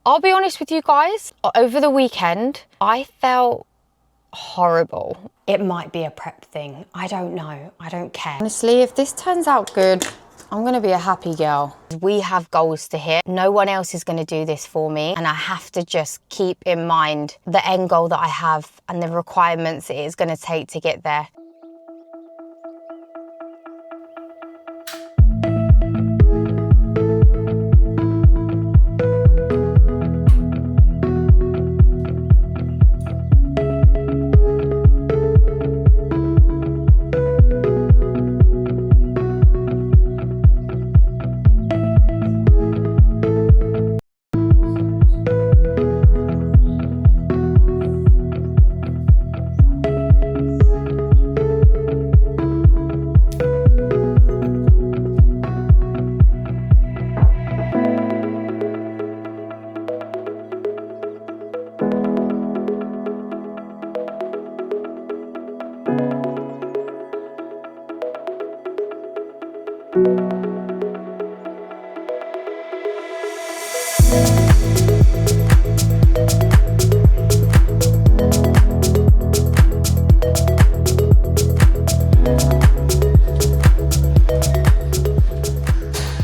I'll be honest with you guys, over the weekend, I felt horrible. It might be a prep thing. I don't know. I don't care. Honestly, if this turns out good, I'm gonna be a happy girl. We have goals to hit. No one else is gonna do this for me. And I have to just keep in mind the end goal that I have and the requirements it is gonna take to get there.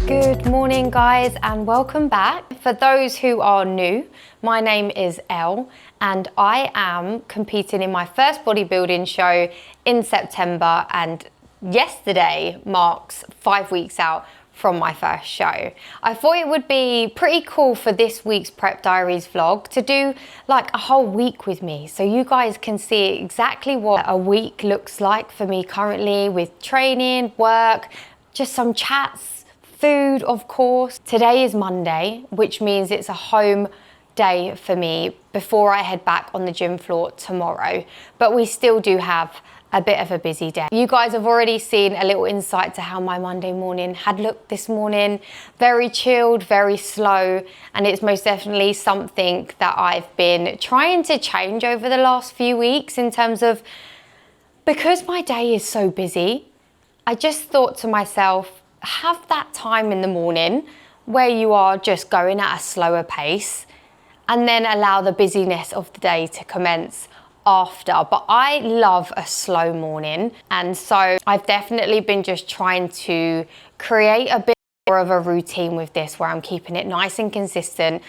Good morning guys and welcome back. For those who are new, my name is Elle and I am competing in my first bodybuilding show in September, and yesterday marks 5 weeks out from my first show. I thought it would be pretty cool for this week's Prep Diaries vlog to do like a whole week with me, so you guys can see exactly what a week looks like for me currently, with training, work, just some chats, food, of course. Today is Monday, which means it's a home day for me before I head back on the gym floor tomorrow. But we still do have a bit of a busy day. You guys have already seen a little insight to how my Monday morning had looked this morning. Very chilled, very slow, and it's most definitely something that I've been trying to change over the last few weeks in terms of, because my day is so busy, I just thought to myself, have that time in the morning where you are just going at a slower pace and then allow the busyness of the day to commence after. But I love a slow morning, and so I've definitely been just trying to create a bit more of a routine with this, where I'm keeping it nice and consistent,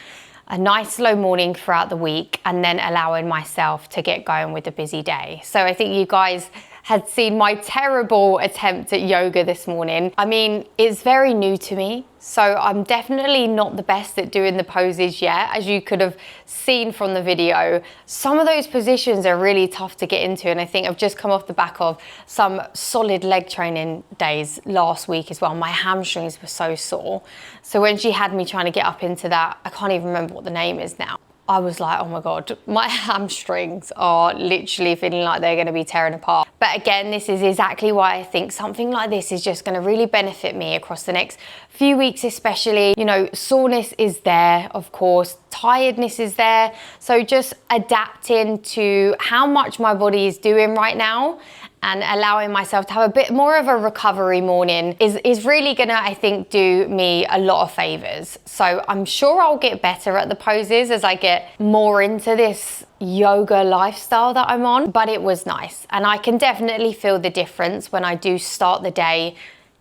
a nice slow morning throughout the week, and then allowing myself to get going with a busy day. So I think you guys had seen my terrible attempt at yoga this morning. I mean, it's very new to me, so I'm definitely not the best at doing the poses yet. As you could have seen from the video, some of those positions are really tough to get into, and I think I've just come off the back of some solid leg training days last week as well. My hamstrings were so sore. So when she had me trying to get up into that, I can't even remember what the name is now, I was like, oh my God, my hamstrings are literally feeling like they're gonna be tearing apart. But again, this is exactly why I think something like this is just gonna really benefit me across the next few weeks especially. You know, soreness is there, of course, tiredness is there. So just adapting to how much my body is doing right now and allowing myself to have a bit more of a recovery morning is really gonna, I think, do me a lot of favors. So I'm sure I'll get better at the poses as I get more into this yoga lifestyle that I'm on, but it was nice. And I can definitely feel the difference when I do start the day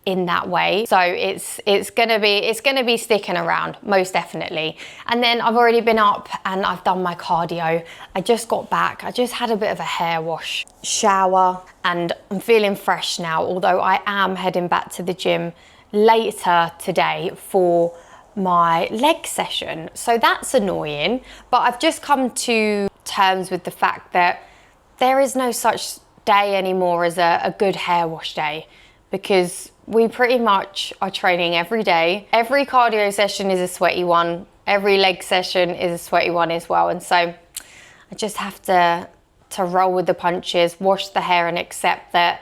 in that way. So it's gonna be sticking around, most definitely. And then I've already been up and I've done my cardio. I just got back. I just had a bit of a hair wash, shower, and I'm feeling fresh now, although I am heading back to the gym later today for my leg session. So that's annoying, but I've just come to terms with the fact that there is no such day anymore as a good hair wash day, because we pretty much are training every day. Every cardio session is a sweaty one. Every leg session is a sweaty one as well. And so I just have to roll with the punches, wash the hair, and accept that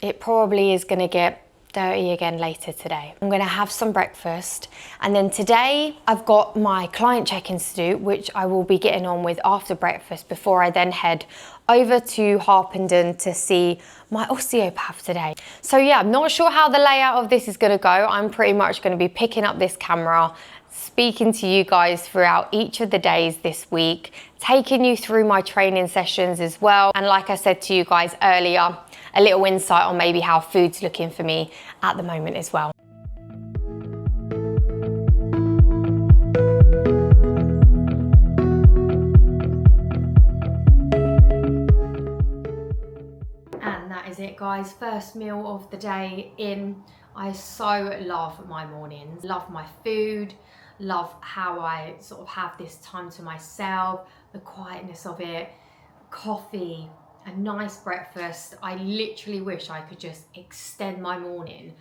it probably is gonna get dirty again later today. I'm gonna have some breakfast, and then today I've got my client check-ins to do, which I will be getting on with after breakfast before I then head over to Harpenden to see my osteopath today. So yeah, I'm not sure how the layout of this is gonna go. I'm pretty much gonna be picking up this camera, speaking to you guys throughout each of the days this week, taking you through my training sessions as well. And like I said to you guys earlier, a little insight on maybe how food's looking for me at the moment as well. And that is it, guys. First meal of the day in. I so love my mornings, love my food, love how I sort of have this time to myself, the quietness of it, coffee, a nice breakfast. I literally wish I could just extend my morning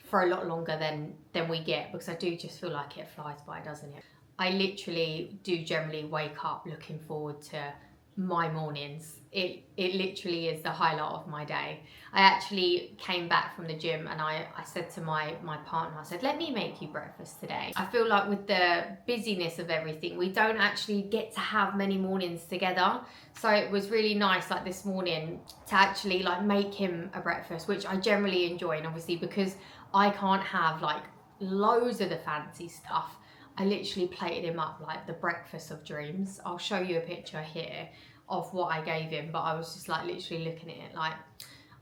for a lot longer than we get, because I do just feel like it flies by, doesn't it? I literally do generally wake up looking forward to my mornings. It literally is the highlight of my day. I actually came back from the gym and I said to my partner, I said, let me make you breakfast today. I feel like with the busyness of everything, we don't actually get to have many mornings together. So it was really nice, like this morning, to actually like make him a breakfast, which I generally enjoy. And obviously because I can't have like loads of the fancy stuff, I literally plated him up like the breakfast of dreams. I'll show you a picture here of what I gave him, but I was just like literally looking at it like,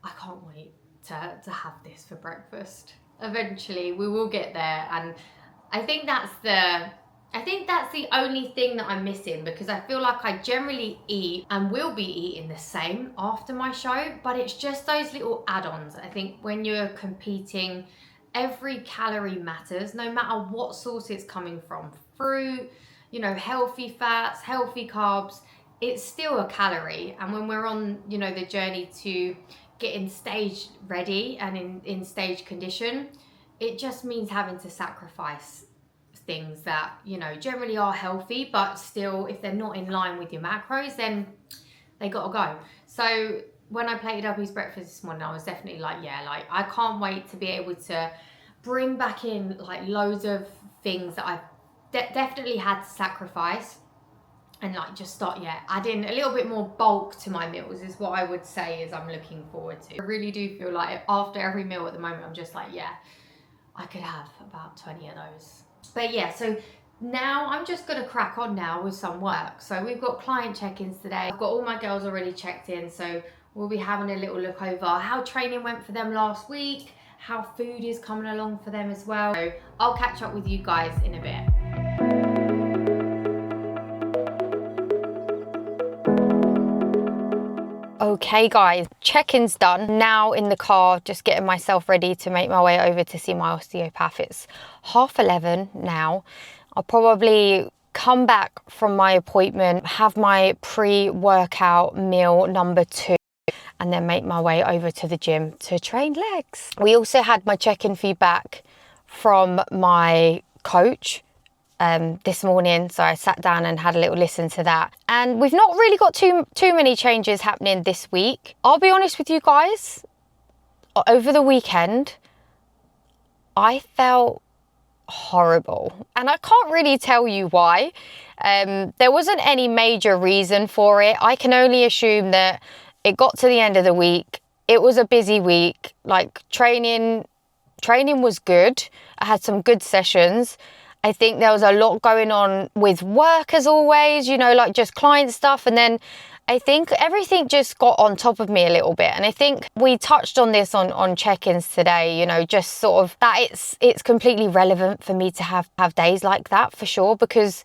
I can't wait to have this for breakfast. Eventually we will get there, and I think that's the only thing that I'm missing, because I feel like I generally eat and will be eating the same after my show, but it's just those little add-ons. I think when you're competing, every calorie matters, no matter what source it's coming from. Fruit, you know, healthy fats, healthy carbs, it's still a calorie. And when we're on, you know, the journey to getting stage ready and in stage condition, it just means having to sacrifice things that, you know, generally are healthy, but still, if they're not in line with your macros, then they gotta go. So when I plated up his breakfast this morning, I was definitely like, yeah, like I can't wait to be able to bring back in like loads of things that I've definitely had to sacrifice, and like just start, yeah, adding a little bit more bulk to my meals is what I would say is I'm looking forward to. I really do feel like after every meal at the moment, I'm just like, yeah, I could have about 20 of those. But yeah, so now I'm just gonna crack on now with some work. So we've got client check-ins today. I've got all my girls already checked in, so we'll be having a little look over how training went for them last week, how food is coming along for them as well. So I'll catch up with you guys in a bit. Okay guys, check-in's done. Now in the car, just getting myself ready to make my way over to see my osteopath. It's 11:30 now. I'll probably come back from my appointment, have my pre-workout meal number 2, and then make my way over to the gym to train legs. We also had my check-in feedback from my coach this morning, so I sat down and had a little listen to that, and we've not really got too many changes happening this week. I'll be honest with you guys, over the weekend I felt horrible, and I can't really tell you why. There wasn't any major reason for it. I can only assume that it got to the end of the week, it was a busy week, like training was good. I had some good sessions. I think there was a lot going on with work as always, you know, like just client stuff. And then I think everything just got on top of me a little bit. And I think we touched on this on check-ins today, you know, just sort of that it's completely relevant for me to have days like that for sure. Because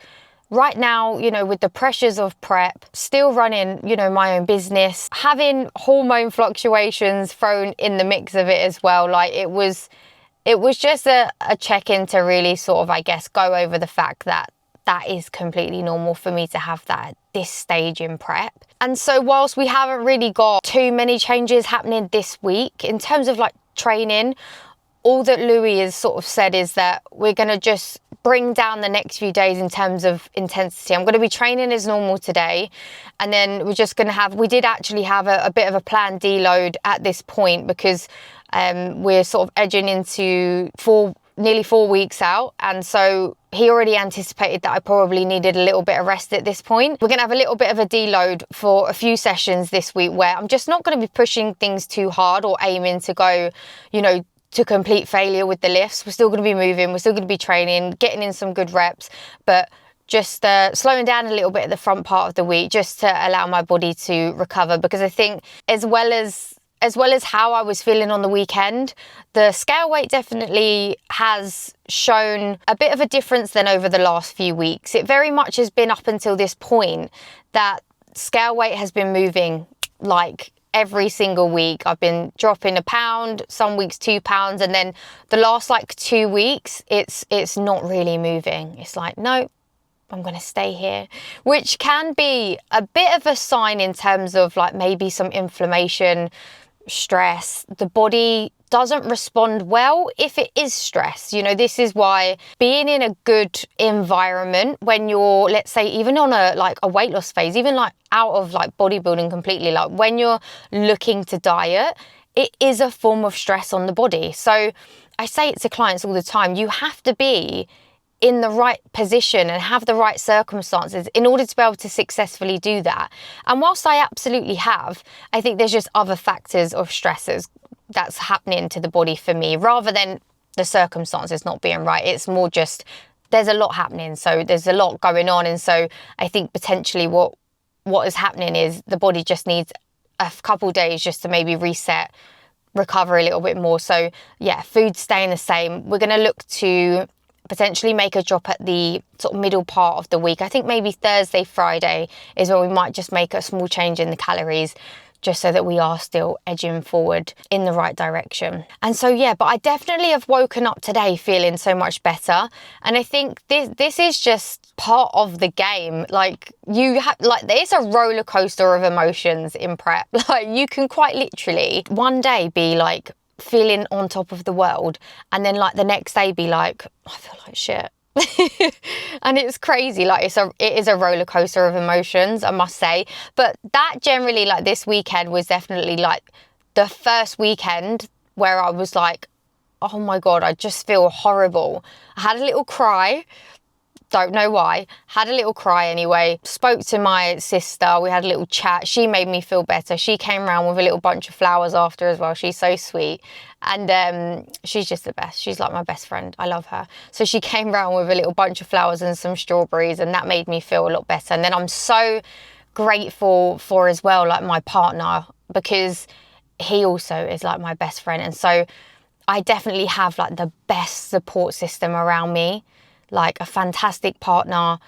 right now, you know, with the pressures of prep, still running, you know, my own business, having hormone fluctuations thrown in the mix of it as well, like it was just a check-in to really sort of, I guess, go over the fact that is completely normal for me to have that at this stage in prep. And so whilst we haven't really got too many changes happening this week in terms of like training, all that Louis has sort of said is that we're going to just bring down the next few days in terms of intensity. I'm going to be training as normal today, and then we're just going to we did actually have a bit of a planned deload at this point, because we're sort of edging into nearly 4 weeks out, and so he already anticipated that I probably needed a little bit of rest at this point. We're going to have a little bit of a deload for a few sessions this week, where I'm just not going to be pushing things too hard or aiming to go, you know, to complete failure with the lifts. We're still going to be moving, we're still going to be training, getting in some good reps, but just slowing down a little bit at the front part of the week, just to allow my body to recover. Because I think as well as how I was feeling on the weekend, the scale weight definitely has shown a bit of a difference than over the last few weeks. It very much has been up until this point that scale weight has been moving like every single week. I've been dropping a pound, some weeks 2 pounds, and then the last like 2 weeks, it's not really moving. It's like, no, I'm going to stay here, which can be a bit of a sign in terms of like maybe some inflammation, stress. The body doesn't respond well if it is stress. You know, this is why being in a good environment when you're, let's say, even on a weight loss phase, even like out of like bodybuilding completely, like when you're looking to diet, it is a form of stress on the body. So I say it to clients all the time, you have to be in the right position and have the right circumstances in order to be able to successfully do that. And whilst I absolutely have, I think there's just other factors of stresses that's happening to the body for me, rather than the circumstances not being right. It's more just there's a lot happening, so there's a lot going on. And so I think potentially what is happening is the body just needs a couple of days just to maybe reset, recover a little bit more. So yeah, food's staying the same. We're going to look to potentially make a drop at the sort of middle part of the week. I think maybe Thursday, Friday is when we might just make a small change in the calories, just so that we are still edging forward in the right direction. And so, yeah, but I definitely have woken up today feeling so much better. And I think this is just part of the game. Like there's a roller coaster of emotions in prep. Like you can quite literally one day be like feeling on top of the world, and then like the next day be like, I feel like shit. And it's crazy. Like it is a roller coaster of emotions, I must say. But that generally, like this weekend was definitely like the first weekend where I was like, oh my God, I just feel horrible. I had a little cry. Don't know why. Had a little cry anyway. Spoke to my sister. We had a little chat. She made me feel better. She came around with a little bunch of flowers after as well. She's so sweet. And she's just the best. She's like my best friend. I love her. So she came around with a little bunch of flowers and some strawberries, and that made me feel a lot better. And then I'm so grateful for as well, like my partner, because he also is like my best friend. And so I definitely have like the best support system around me. Like a fantastic partner,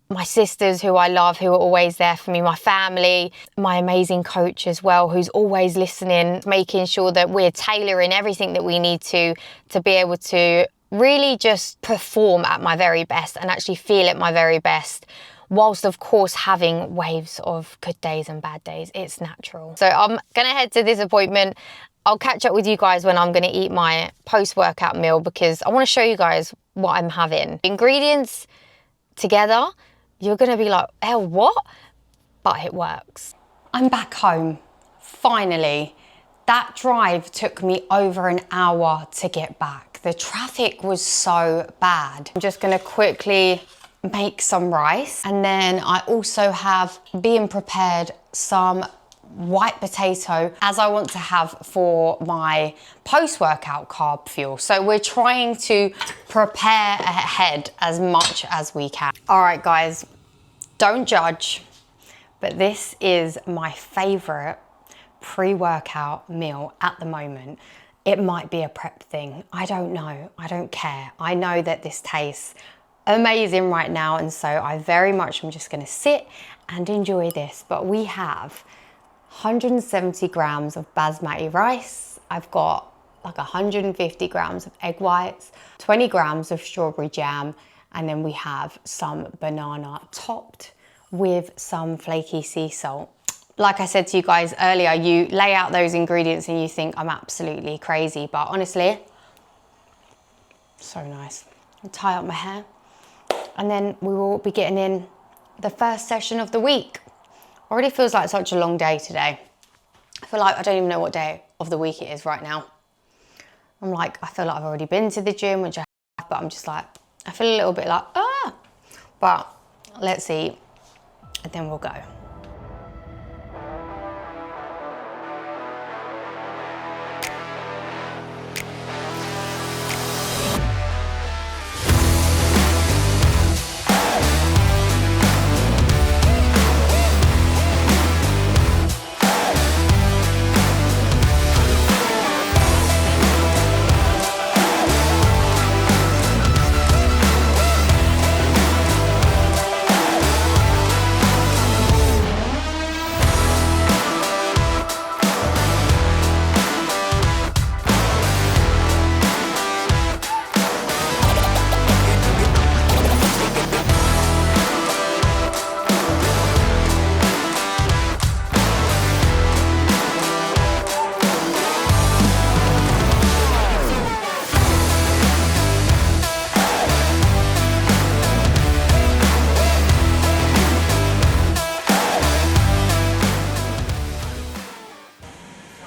my sisters who I love, who are always there for me, my family, my amazing coach as well, who's always listening, making sure that we're tailoring everything that we need to be able to really just perform at my very best and actually feel at my very best, whilst of course having waves of good days and bad days. It's natural. So I'm gonna head to this appointment. I'll catch up with you guys when I'm going to eat my post-workout meal, because I want to show you guys what I'm having. Ingredients together, you're going to be like, oh, what? But it works. I'm back home, finally. That drive took me over an hour to get back. The traffic was so bad. I'm just going to quickly make some rice. And then I also have, being prepared, some white potato, as I want to have for my post-workout carb fuel. So we're trying to prepare ahead as much as we can. All right, guys, don't judge, but this is my favorite pre-workout meal at the moment. It might be a prep thing. I don't know. I don't care. I know that this tastes amazing right now, and so I very much am just going to sit and enjoy this. But we have 170 grams of basmati rice. I've got like 150 grams of egg whites, 20 grams of strawberry jam, and then we have some banana topped with some flaky sea salt. Like I said to you guys earlier, you lay out those ingredients and you think I'm absolutely crazy, but honestly, so nice. I'll tie up my hair, and then we will be getting in the first session of the week. Already feels like such a long day today. I feel like I don't even know what day of the week it is right now. I'm like, I feel like I've already been to the gym, which I have, but I'm just like, I feel a little bit like, ah. But let's eat, and then we'll go.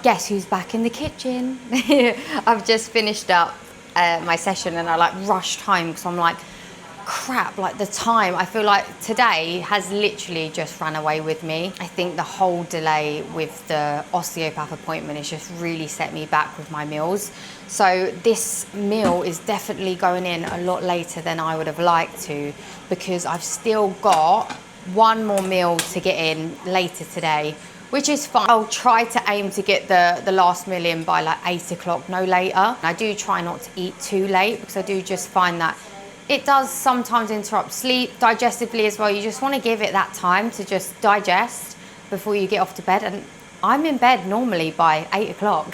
guess who's back in the kitchen? I've just finished up my session and I like rushed home because I'm like, crap, like the time, I feel like today has literally just run away with me. I think the whole delay with the osteopath appointment has just really set me back with my meals. So this meal is definitely going in a lot later than I would have liked to, because I've still got one more meal to get in later today, which is fine. I'll try to aim to get the last meal in by like 8 o'clock, no later. I do try not to eat too late because I do just find that it does sometimes interrupt sleep digestively as well. You just want to give it that time to just digest before you get off to bed. And I'm in bed normally by 8 o'clock.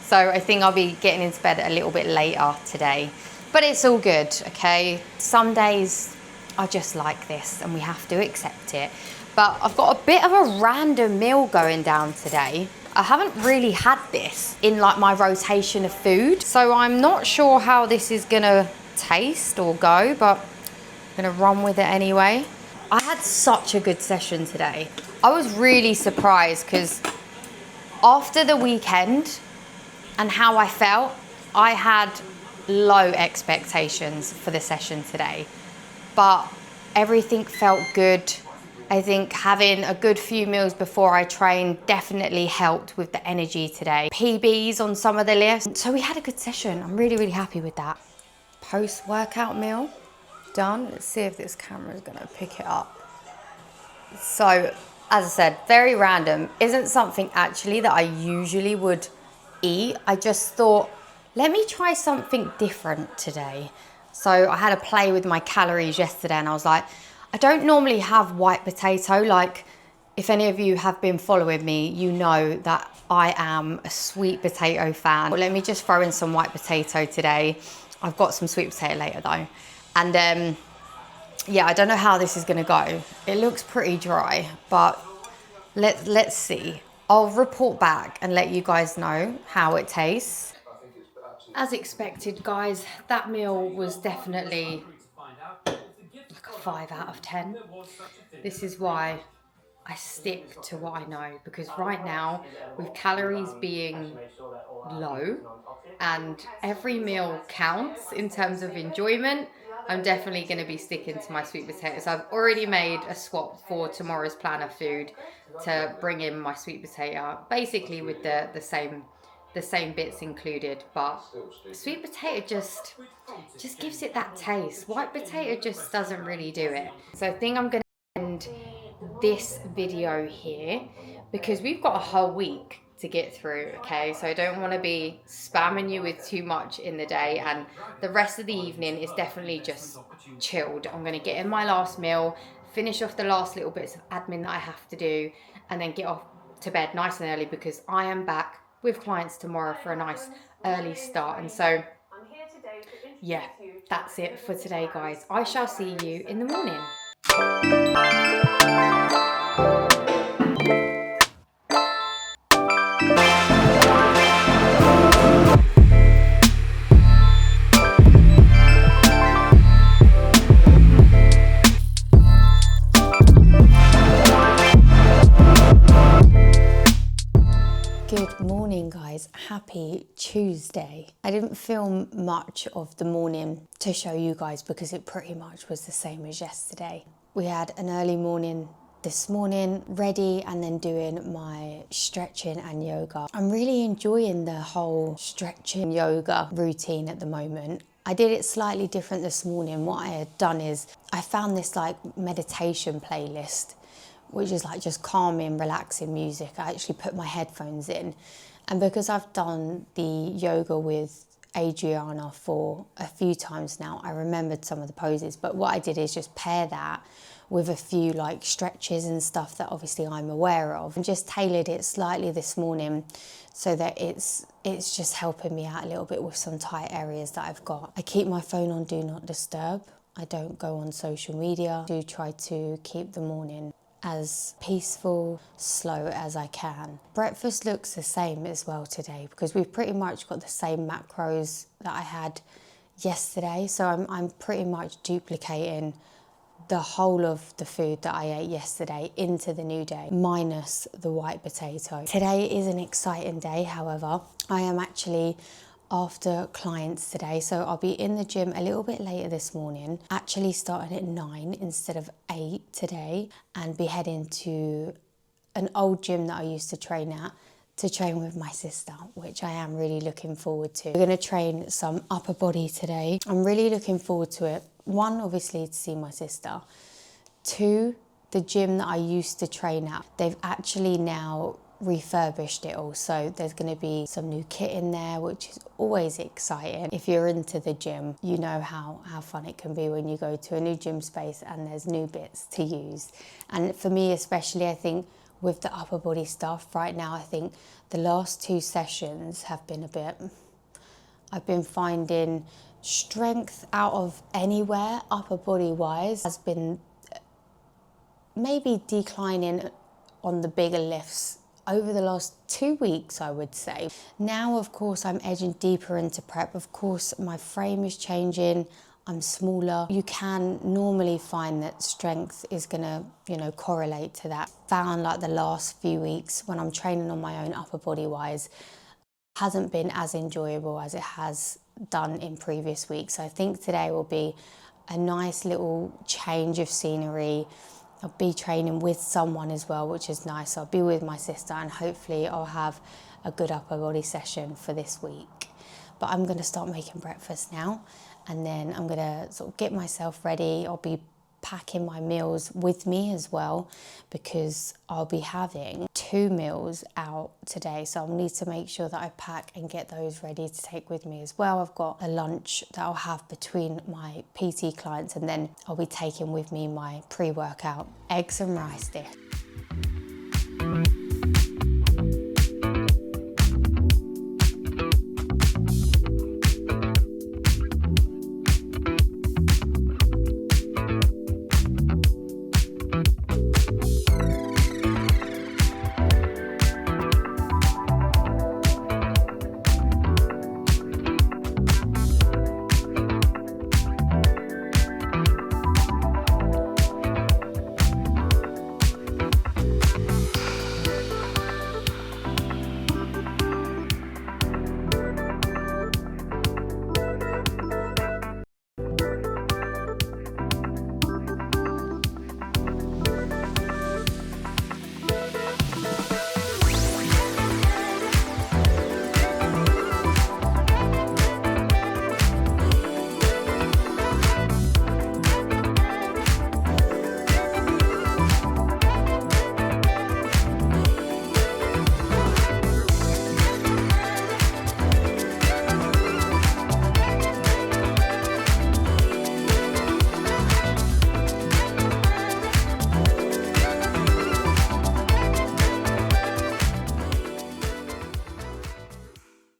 So I think I'll be getting into bed a little bit later today. But it's all good, okay? Some days are just like this and we have to accept it. But I've got a bit of a random meal going down today. I haven't really had this in like my rotation of food. So I'm not sure how this is gonna taste or go, but I'm gonna run with it anyway. I had such a good session today. I was really surprised because after the weekend and how I felt, I had low expectations for the session today, but everything felt good. I think having a good few meals before I trained definitely helped with the energy today. PBs on some of the list. So we had a good session. I'm really, really happy with that. Post-workout meal done. Let's see if this camera is going to pick it up. So, as I said, very random. Isn't something actually that I usually would eat. I just thought, let me try something different today. So I had a play with my calories yesterday and I was like, I don't normally have white potato. Like, if any of you have been following me, you know that I am a sweet potato fan. But let me just throw in some white potato today. I've got some sweet potato later though. And yeah, I don't know how this is gonna go. It looks pretty dry, but let's see. I'll report back and let you guys know how it tastes. As expected, guys, that meal was definitely like a 5 out of 10. This is why I stick to what I know, because right now, with calories being low and every meal counts in terms of enjoyment, I'm definitely going to be sticking to my sweet potatoes. I've already made a swap for tomorrow's plan of food to bring in my sweet potato, basically with the same bits included, but sweet potato just gives it that taste. White potato just doesn't really do it. So I think I'm going to end this video here because we've got a whole week to get through, okay? So I don't want to be spamming you with too much in the day, and the rest of the evening is definitely just chilled. I'm going to get in my last meal, finish off the last little bits of admin that I have to do, and then get off to bed nice and early because I am back with clients tomorrow for a nice early start. And so yeah, that's it for today, guys. I shall see you in the morning. Good morning, guys. Happy Tuesday. I didn't film much of the morning to show you guys because it pretty much was the same as yesterday. We had an early morning this morning, ready and then doing my stretching and yoga. I'm really enjoying the whole stretching yoga routine at the moment. I did it slightly different this morning. What I had done is I found this like meditation playlist, which is like just calming, relaxing music. I actually put my headphones in. And because I've done the yoga with Adriana for a few times now, I remembered some of the poses. But what I did is just pair that with a few like stretches and stuff that obviously I'm aware of, and just tailored it slightly this morning so that it's just helping me out a little bit with some tight areas that I've got. I keep my phone on Do Not Disturb. I don't go on social media. I do try to keep the morning as peaceful, slow as I can. Breakfast looks the same as well today because we've pretty much got the same macros that I had yesterday. So I'm pretty much duplicating the whole of the food that I ate yesterday into the new day, minus the white potato. Today is an exciting day, however. I am actually after clients today, so I'll be in the gym a little bit later this morning, actually starting at 9 instead of 8 today, and be heading to an old gym that I used to train at to train with my sister, which I am really looking forward to. We're going to train some upper body today. I'm really looking forward to it. One, obviously to see my sister. Two, the gym that I used to train at, they've actually now refurbished it all, so there's going to be some new kit in there, which is always exciting. If you're into the gym, you know how fun it can be when you go to a new gym space and there's new bits to use. And for me especially, I think with the upper body stuff right now, I think the last 2 sessions have been a bit, I've been finding strength out of anywhere upper body wise has been maybe declining on the bigger lifts over the last 2 weeks, I would say. Now, of course, I'm edging deeper into prep. Of course, my frame is changing. I'm smaller. You can normally find that strength is gonna, correlate to that. Found like the last few weeks when I'm training on my own upper body wise, hasn't been as enjoyable as it has done in previous weeks. So I think today will be a nice little change of scenery. I'll be training with someone as well, which is nice. I'll be with my sister and hopefully I'll have a good upper body session for this week. But I'm gonna start making breakfast now, and then I'm gonna sort of get myself ready. I'll be packing my meals with me as well, because I'll be having 2 meals out today, so I'll need to make sure that I pack and get those ready to take with me as well. I've got a lunch that I'll have between my PT clients, and then I'll be taking with me my pre-workout eggs and rice dish.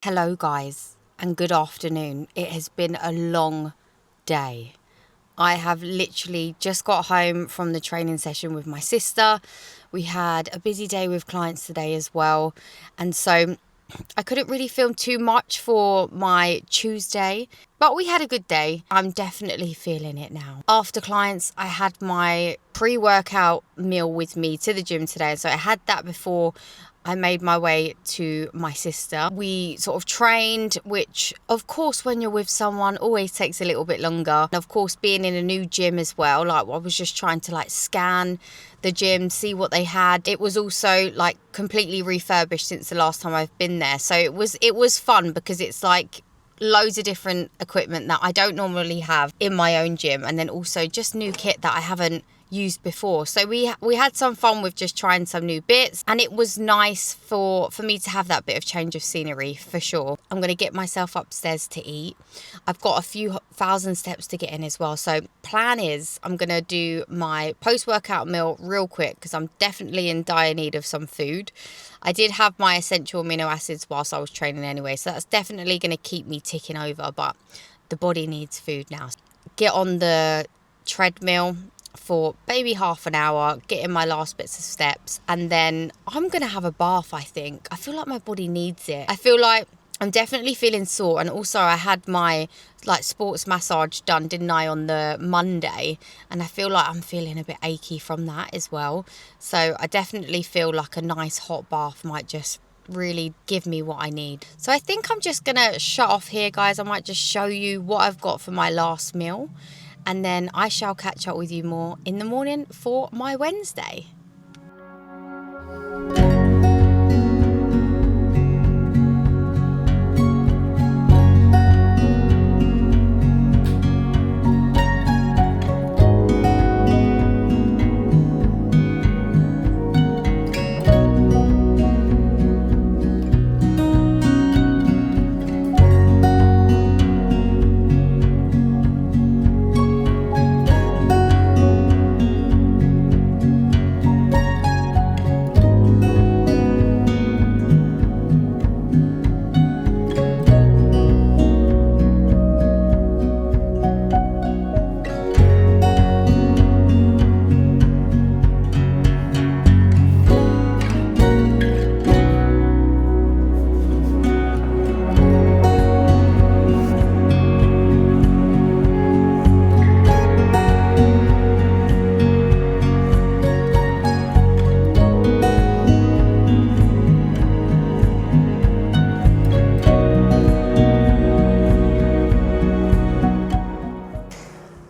Hello guys, and good afternoon. It has been a long day. I have literally just got home from the training session with my sister. We had a busy day with clients today as well, and so I couldn't really film too much for my Tuesday, but we had a good day. I'm definitely feeling it now. After clients, I had my pre-workout meal with me to the gym today, so I had that before I made my way to my sister. We sort of trained, which of course when you're with someone always takes a little bit longer. And of course being in a new gym as well, like I was just trying to scan the gym, see what they had. It was also completely refurbished since the last time I've been there. So it was fun because it's loads of different equipment that I don't normally have in my own gym, and then also just new kit that I haven't used before. So we had some fun with just trying some new bits, and it was nice for me to have that bit of change of scenery for sure. I'm going to get myself upstairs to eat. I've got a few thousand steps to get in as well, so plan is I'm going to do my post-workout meal real quick because I'm definitely in dire need of some food. I did have my essential amino acids whilst I was training anyway, so that's definitely going to keep me ticking over, but the body needs food now. Get on the treadmill for maybe half an hour, getting my last bits of steps, and then I'm gonna have a bath. I think I feel like my body needs it. I feel like I'm definitely feeling sore, and also I had my like sports massage done, didn't I, on the Monday, and I feel like I'm feeling a bit achy from that as well. So I definitely feel like a nice hot bath might just really give me what I need. So I think I'm just gonna shut off here, guys. I might just show you what I've got for my last meal, and then I shall catch up with you more in the morning for my Wednesday.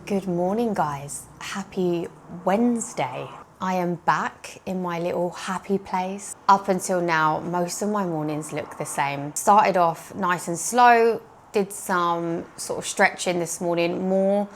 Good morning, guys. Happy Wednesday. I am back in my little happy place. Up until now, most of my mornings look the same. Started off nice and slow, did some sort of stretching this morning, more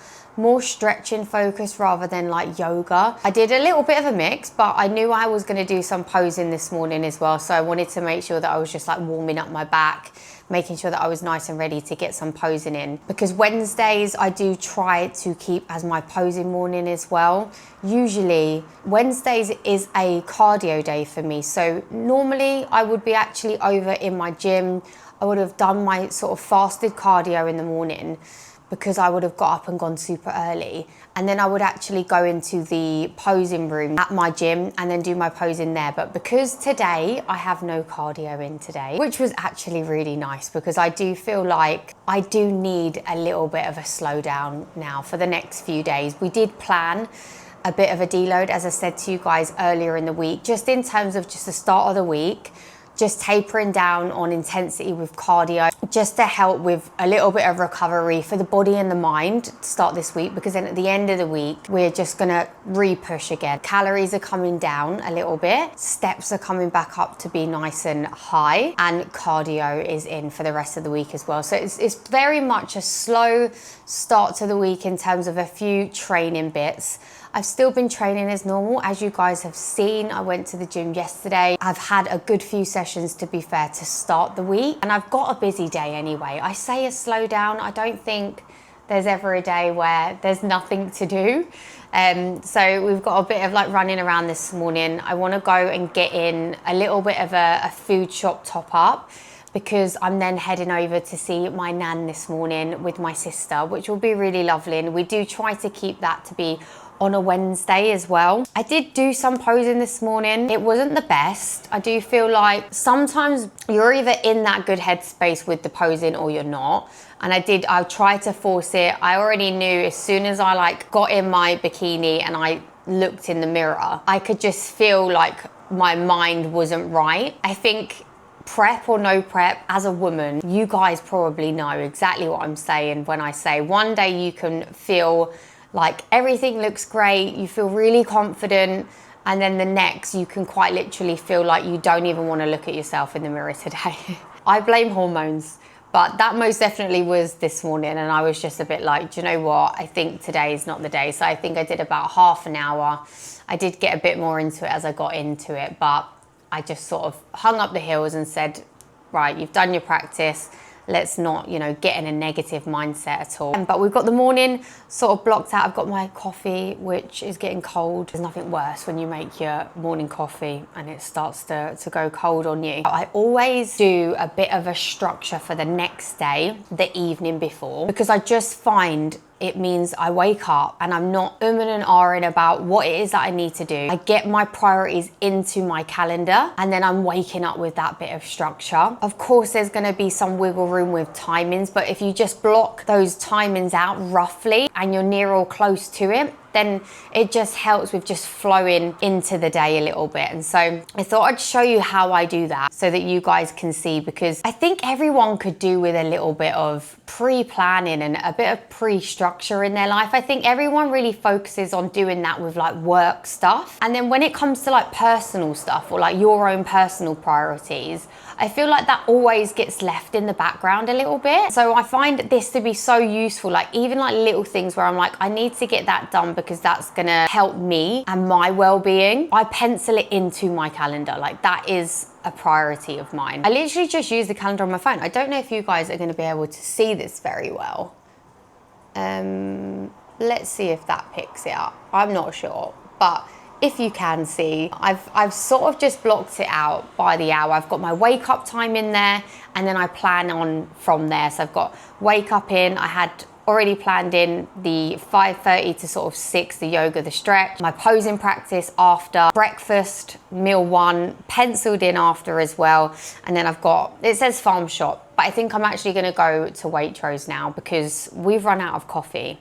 stretching focused rather than like yoga. I did a little bit of a mix, but I knew I was going to do some posing this morning as well. So I wanted to make sure that I was just like warming up my back, making sure that I was nice and ready to get some posing in. Because Wednesdays, I do try to keep as my posing morning as well. Usually, Wednesdays is a cardio day for me. So normally I would be actually over in my gym. I would have done my sort of fasted cardio in the morning, because I would have got up and gone super early. And then I would actually go into the posing room at my gym and then do my posing there. But because today I have no cardio in today, which was actually really nice, because I do feel like I do need a little bit of a slowdown now for the next few days. We did plan a bit of a deload, as I said to you guys earlier in the week, just in terms of just the start of the week, just tapering down on intensity with cardio, just to help with a little bit of recovery for the body and the mind to start this week, because then at the end of the week, we're just gonna re-push again. Calories are coming down a little bit, steps are coming back up to be nice and high, and cardio is in for the rest of the week as well. So it's very much a slow start to the week in terms of a few training bits. I've still been training as normal, as you guys have seen. I went to the gym yesterday. I've had a good few sessions, to be fair, to start the week. And I've got a busy day anyway. I say a slowdown. I don't think there's ever a day where there's nothing to do. So we've got a bit of like running around this morning. I want to go and get in a little bit of a food shop top up, because I'm then heading over to see my nan this morning with my sister, which will be really lovely. And we do try to keep that to be on a Wednesday as well. I did do some posing this morning. It wasn't the best. I do feel like sometimes you're either in that good headspace with the posing or you're not. And I tried to force it. I already knew as soon as I like got in my bikini and I looked in the mirror, I could just feel like my mind wasn't right. I think prep or no prep, as a woman, you guys probably know exactly what I'm saying when I say one day you can feel like everything looks great, you feel really confident, and then the next you can quite literally feel like you don't even want to look at yourself in the mirror today. I blame hormones, but that most definitely was this morning, and I was just a bit like, do you know what, I think today is not the day. So I think I did about half an hour. I did get a bit more into it as I got into it, but I just sort of hung up the heels and said, right, you've done your practice. Let's not, get in a negative mindset at all. But we've got the morning sort of blocked out. I've got my coffee, which is getting cold. There's nothing worse when you make your morning coffee and it starts to go cold on you. I always do a bit of a structure for the next day, the evening before, because I just find it means I wake up and I'm not umming and ahhing about what it is that I need to do. I get my priorities into my calendar, and then I'm waking up with that bit of structure. Of course, there's gonna be some wiggle room with timings, but if you just block those timings out roughly and you're near or close to it, then it just helps with just flowing into the day a little bit. And so I thought I'd show you how I do that so that you guys can see, because I think everyone could do with a little bit of pre-planning and a bit of pre-structure in their life. I think everyone really focuses on doing that with like work stuff. And then when it comes to like personal stuff or like your own personal priorities, I feel like that always gets left in the background a little bit. So I find this to be so useful, like even like little things where I'm like, I need to get that done because that's gonna help me and my well-being. I pencil it into my calendar. Like that is a priority of mine. I literally just use the calendar on my phone. I don't know if you guys are gonna be able to see this very well. Let's see if that picks it up. I'm not sure, but if you can see, I've sort of just blocked it out by the hour. I've got my wake up time in there, and then I plan on from there. So I've got wake up in, I had already planned in the 5:30 to sort of 6, the yoga, the stretch, my posing practice after, breakfast, meal 1, penciled in after as well. And then I've got, it says farm shop, but I think I'm actually gonna go to Waitrose now because we've run out of coffee,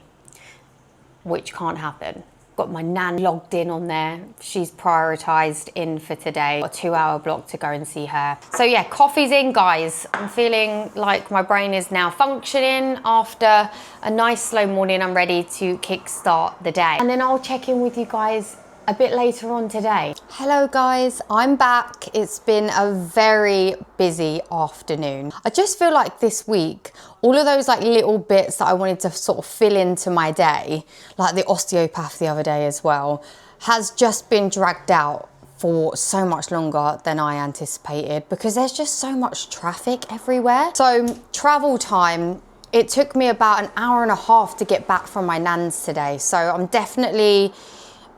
which can't happen. Got my nan logged in on there. She's prioritized in for today. Got a 2-hour block to go and see her. So yeah, coffee's in, guys. I'm feeling like my brain is now functioning after a nice slow morning. I'm ready to kickstart the day. And then I'll check in with you guys a bit later on today. Hello guys, I'm back. It's been a very busy afternoon. I just feel like this week, all of those like little bits that I wanted to sort of fill into my day, like the osteopath the other day as well, has just been dragged out for so much longer than I anticipated because there's just so much traffic everywhere. So travel time, it took me about an hour and a half to get back from my nan's today. So I'm definitely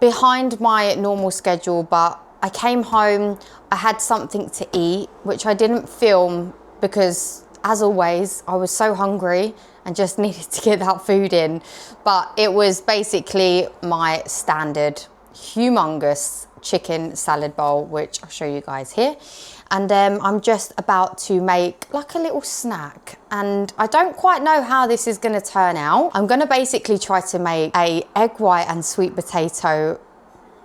behind my normal schedule, but I came home, I had something to eat, which I didn't film because, as always, I was so hungry and just needed to get that food in. But it was basically my standard humongous chicken salad bowl, which I'll show you guys here. And I'm just about to make like a little snack, and I don't quite know how this is going to turn out. I'm going to basically try to make a egg white and sweet potato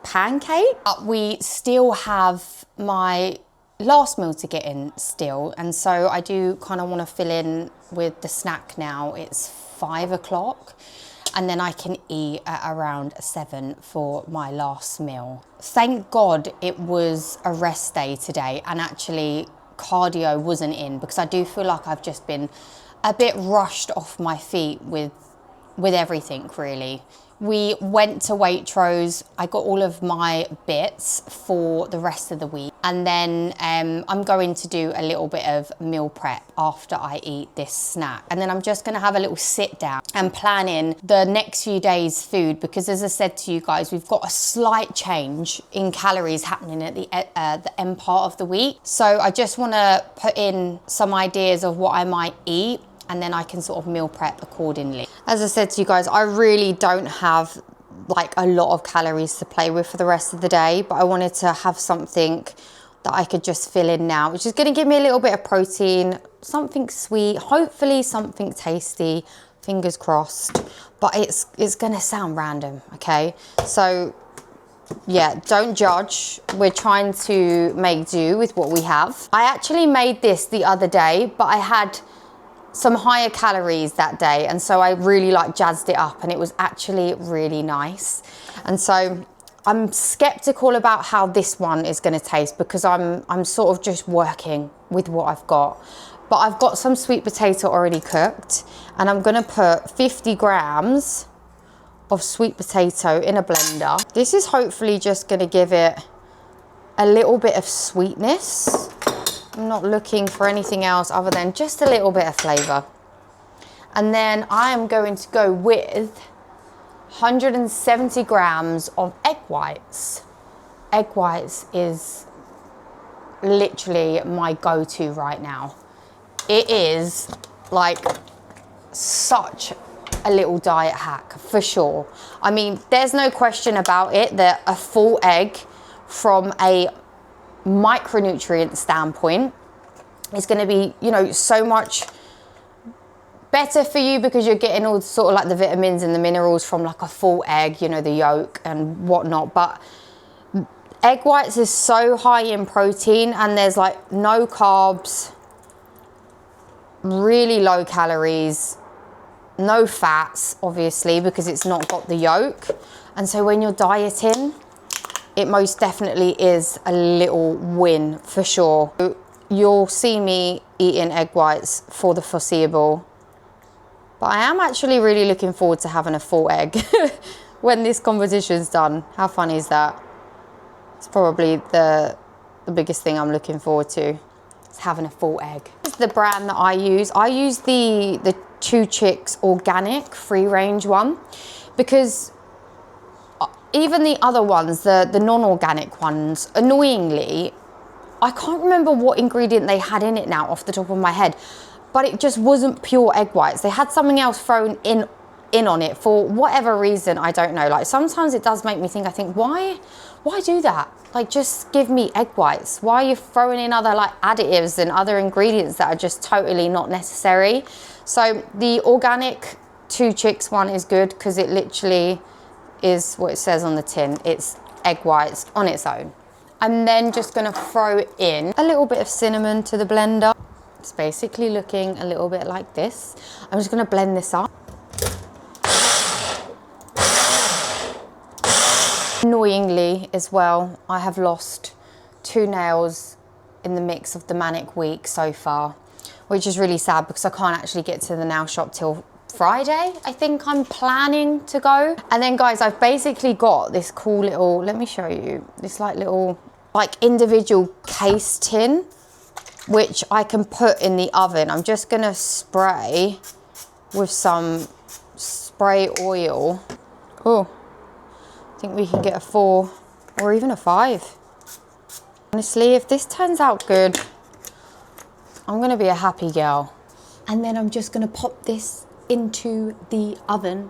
pancake, but we still have my last meal to get in still, and so I do kind of want to fill in with the snack now. It's 5 o'clock. And then I can eat at around 7 for my last meal. Thank God it was a rest day today, and actually cardio wasn't in, because I do feel like I've just been a bit rushed off my feet with everything really. We went to Waitrose. I got all of my bits for the rest of the week. And then I'm going to do a little bit of meal prep after I eat this snack. And then I'm just gonna have a little sit down and plan in the next few days' food, because as I said to you guys, we've got a slight change in calories happening at the end part of the week. So I just wanna put in some ideas of what I might eat, and then I can sort of meal prep accordingly. As I said to you guys, I really don't have like a lot of calories to play with for the rest of the day, but I wanted to have something that I could just fill in now, which is gonna give me a little bit of protein, something sweet, hopefully something tasty, fingers crossed, but it's gonna sound random, okay? So yeah, don't judge. We're trying to make do with what we have. I actually made this the other day, but I had some higher calories that day, and so I really like jazzed it up, and it was actually really nice. And so I'm skeptical about how this one is going to taste, because I'm sort of just working with what I've got. But I've got some sweet potato already cooked, and I'm going to put 50 grams of sweet potato in a blender. This is hopefully just going to give it a little bit of sweetness. I'm not looking for anything else other than just a little bit of flavour. And then I am going to go with 170 grams of egg whites. Egg whites is literally my go-to right now. It is like such a little diet hack for sure. I mean, there's no question about it that a full egg from a micronutrient standpoint is going to be, you know, so much better for you because you're getting all sort of like the vitamins and the minerals from like a full egg, you know, the yolk and whatnot. But egg whites is so high in protein, and there's like no carbs, really low calories, no fats, obviously, because it's not got the yolk. And so when you're dieting, it most definitely is a little win for sure. You'll see me eating egg whites for the foreseeable. But I am actually really looking forward to having a full egg when this competition's done. How funny is that? It's probably the biggest thing I'm looking forward to, is having a full egg. This is the brand that I use. I use the Two Chicks organic free range one, because even the other ones, the non-organic ones, annoyingly, I can't remember what ingredient they had in it now off the top of my head, but it just wasn't pure egg whites. They had something else thrown in on it for whatever reason, I don't know. Like sometimes it does make me think, I think, why do that? Like just give me egg whites. Why are you throwing in other like additives and other ingredients that are just totally not necessary? So the organic Two Chicks one is good because it literally is what it says on the tin. It's egg whites on its own. I'm then just gonna throw in a little bit of cinnamon to the blender. It's basically looking a little bit like this. I'm just gonna blend this up. Annoyingly as well, I have lost 2 nails in the mix of the manic week so far, which is really sad because I can't actually get to the nail shop till Friday. I think I'm planning to go. And then guys, I've basically got this cool little, let me show you, this like little like individual case tin, which I can put in the oven. I'm just gonna spray with some spray oil. Oh, I think we can get a 4 or even a 5. Honestly, if this turns out good, I'm gonna be a happy girl. And then I'm just gonna pop this into the oven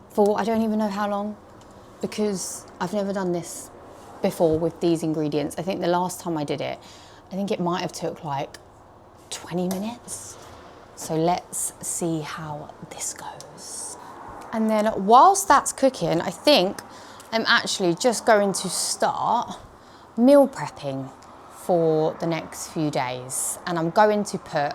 for I don't even know how long, because I've never done this before with these ingredients. I think the last time I did it, I think it might have took like 20 minutes. So let's see how this goes. And then whilst that's cooking, I think I'm actually just going to start meal prepping for the next few days. And I'm going to put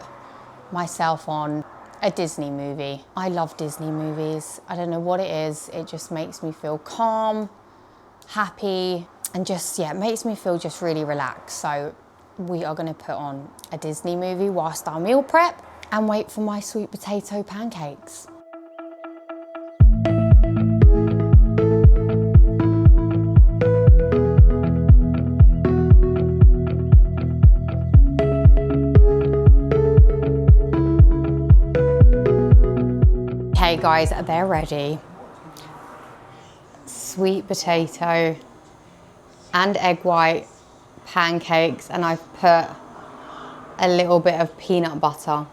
myself on a Disney movie. I love Disney movies. I don't know what it is. It just makes me feel calm, happy, and just, yeah, it makes me feel just really relaxed. So we are gonna put on a Disney movie whilst I meal prep and wait for my sweet potato pancakes. Okay guys, they're ready. Sweet potato and egg white pancakes, and I've put a little bit of peanut butter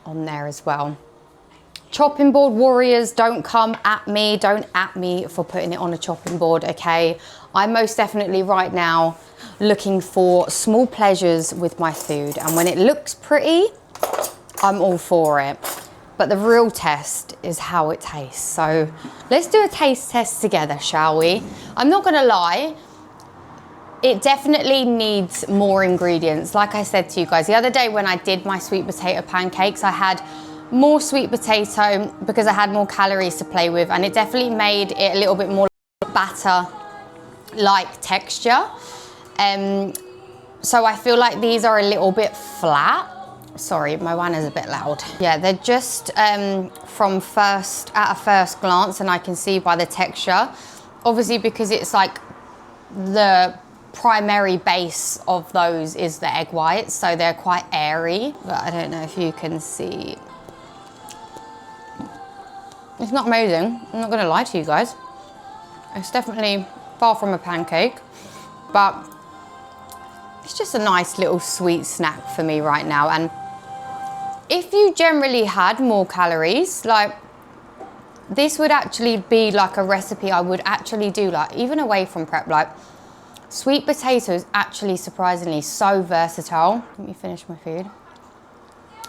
on there as well. Chopping board warriors, don't come at me, don't at me for putting it on a chopping board, okay? I'm most definitely right now looking for small pleasures with my food, and when it looks pretty, I'm all for it. But the real test is how it tastes. So let's do a taste test together, shall we? I'm not gonna lie, it definitely needs more ingredients. Like I said to you guys, the other day when I did my sweet potato pancakes, I had more sweet potato because I had more calories to play with, and it definitely made it a little bit more batter-like texture. So I feel like these are a little bit flat. Sorry, my one is a bit loud. Yeah, they're just from at a first glance, and I can see by the texture, obviously because it's like the primary base of those is the egg whites, so they're quite airy, but I don't know if you can see. It's not amazing, I'm not gonna lie to you guys. It's definitely far from a pancake, but it's just a nice little sweet snack for me right now. And if you generally had more calories, like this would actually be like a recipe I would actually do, like even away from prep. Like sweet potato is actually surprisingly so versatile. Let me finish my food.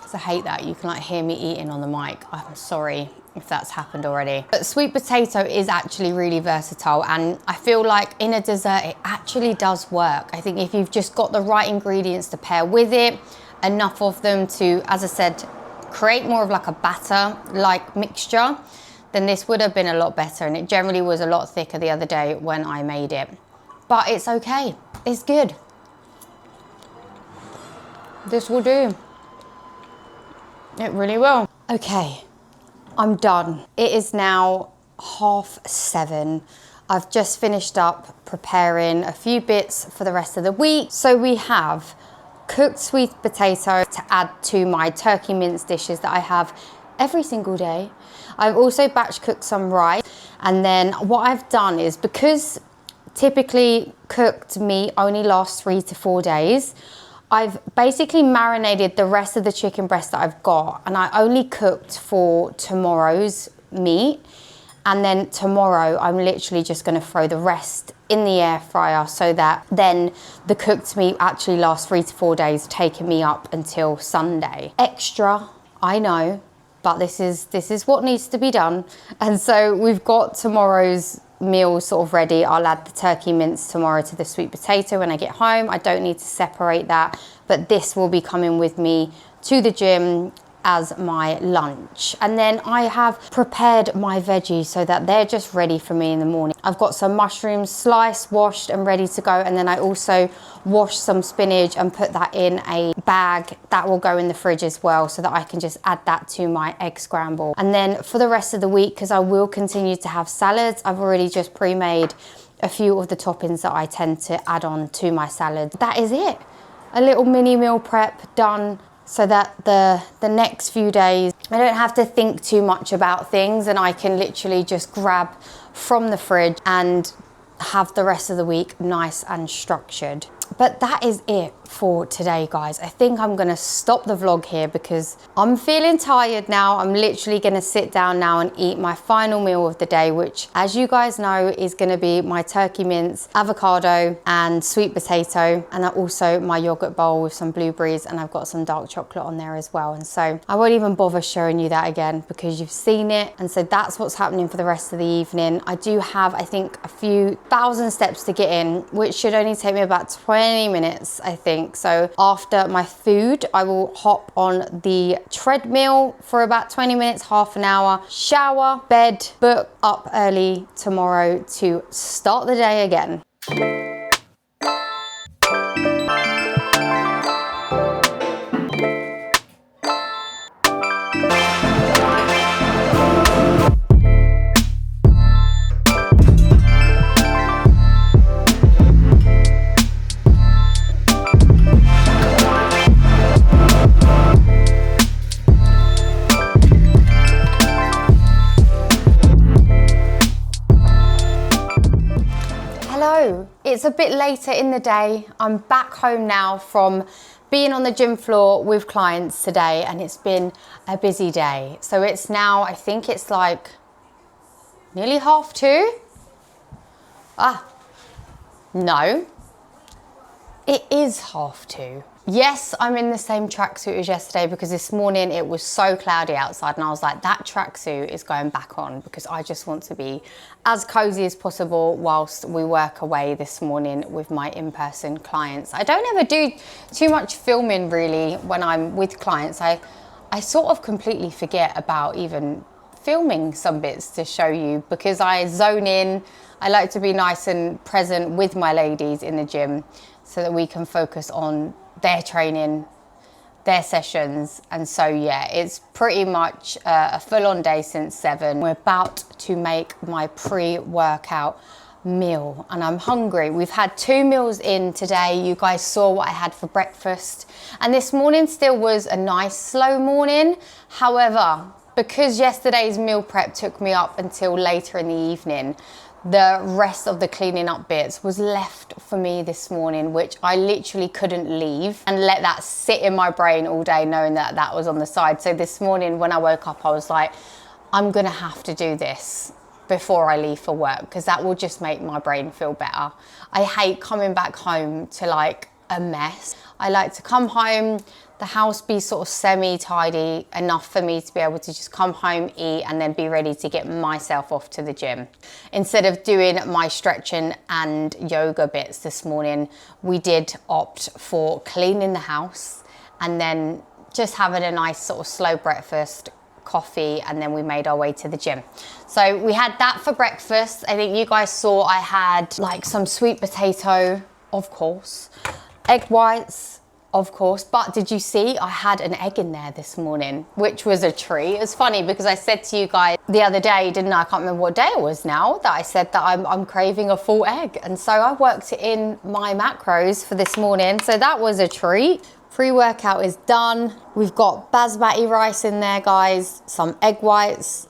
So I hate that you can like hear me eating on the mic. I'm sorry if that's happened already. But sweet potato is actually really versatile, and I feel like in a dessert it actually does work. I think if you've just got the right ingredients to pair with it, enough of them to, as I said, create more of like a batter like mixture, then this would have been a lot better. And it generally was a lot thicker the other day when I made it, but it's okay, it's good. This will do. It really will. Okay, I'm done. It is now 7:30. I've just finished up preparing a few bits for the rest of the week. So we have cooked sweet potato to add to my turkey mince dishes that I have every single day. I've also batch cooked some rice. And then what I've done is, because typically cooked meat only lasts 3 to 4 days, I've basically marinated the rest of the chicken breast that I've got, and I only cooked for tomorrow's meat. And then tomorrow I'm literally just gonna throw the rest in the air fryer, so that then the cooked meat actually lasts 3 to 4 days, taking me up until Sunday. Extra, I know, but this is what needs to be done. And so we've got tomorrow's meal sort of ready. I'll add the turkey mince tomorrow to the sweet potato when I get home. I don't need to separate that, but this will be coming with me to the gym as my lunch. And then I have prepared my veggies so that they're just ready for me in the morning. I've got some mushrooms sliced, washed and ready to go, and then I also washed some spinach and put that in a bag that will go in the fridge as well, so that I can just add that to my egg scramble. And then for the rest of the week, because I will continue to have salads, I've already just pre-made a few of the toppings that I tend to add on to my salad. That is it. A little mini meal prep done, so that the next few days I don't have to think too much about things, and I can literally just grab from the fridge and have the rest of the week nice and structured. But that is it for today, guys. I think I'm gonna stop the vlog here because I'm feeling tired now. I'm literally gonna sit down now and eat my final meal of the day, which, as you guys know, is gonna be my turkey mince, avocado and sweet potato, and also my yogurt bowl with some blueberries, and I've got some dark chocolate on there as well. And so I won't even bother showing you that again because you've seen it. And so that's what's happening for the rest of the evening. I do have, I think, a few thousand steps to get in, which should only take me about 20 minutes, I think. So after my food, I will hop on the treadmill for about 20 minutes, half an hour, shower, bed, book, up early tomorrow to start the day again. It's a bit later in the day. I'm back home now from being on the gym floor with clients today, and it's been a busy day. So it's now, I think it's like nearly 2:30. No, it is 2:30. Yes, I'm in the same tracksuit as yesterday because this morning it was so cloudy outside, and I was like, that tracksuit is going back on because I just want to be as cozy as possible whilst we work away this morning with my in-person clients. I don't ever do too much filming really when I'm with clients. I sort of completely forget about even filming some bits to show you because I zone in. I like to be nice and present with my ladies in the gym so that we can focus on their training, their sessions. And so yeah, it's pretty much a full-on day since 7. We're about to make my pre-workout meal and I'm hungry. We've had 2 meals in today. You guys saw what I had for breakfast, and this morning still was a nice slow morning. However, because yesterday's meal prep took me up until later in the evening, the rest of the cleaning up bits was left for me this morning, which I literally couldn't leave and let that sit in my brain all day knowing that that was on the side. So this morning when I woke up, I was like, I'm gonna have to do this before I leave for work, because that will just make my brain feel better. I hate coming back home to like a mess. I like to come home, the house be sort of semi-tidy enough for me to be able to just come home, eat, and then be ready to get myself off to the gym. Instead of doing my stretching and yoga bits this morning, we did opt for cleaning the house and then just having a nice sort of slow breakfast, coffee, and then we made our way to the gym. So we had that for breakfast. I think you guys saw I had like some sweet potato, of course, egg whites, of course, but did you see I had an egg in there this morning, which was a treat. It was funny because I said to you guys the other day, didn't I? I can't remember what day it was now, that I said that I'm craving a full egg. And so I worked it in my macros for this morning. So that was a treat. Pre-workout is done. We've got basmati rice in there, guys, some egg whites,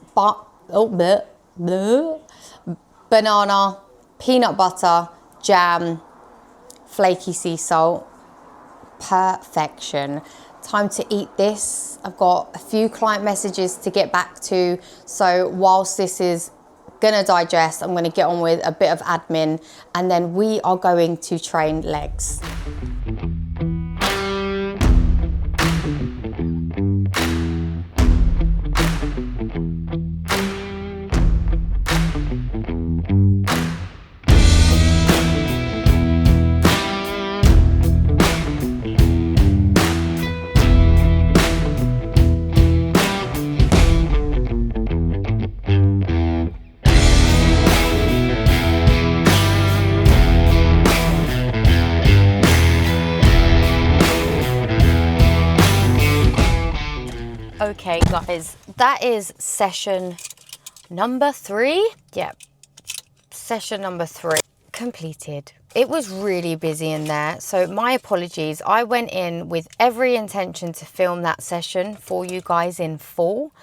banana, peanut butter, jam, flaky sea salt. Perfection. Time to eat this. I've got a few client messages to get back to. So whilst this is gonna digest, I'm gonna get on with a bit of admin, and then we are going to train legs. Okay guys, that is session number 3. Yep, session number 3 completed. It was really busy in there, so my apologies. I went in with every intention to film that session for you guys in full,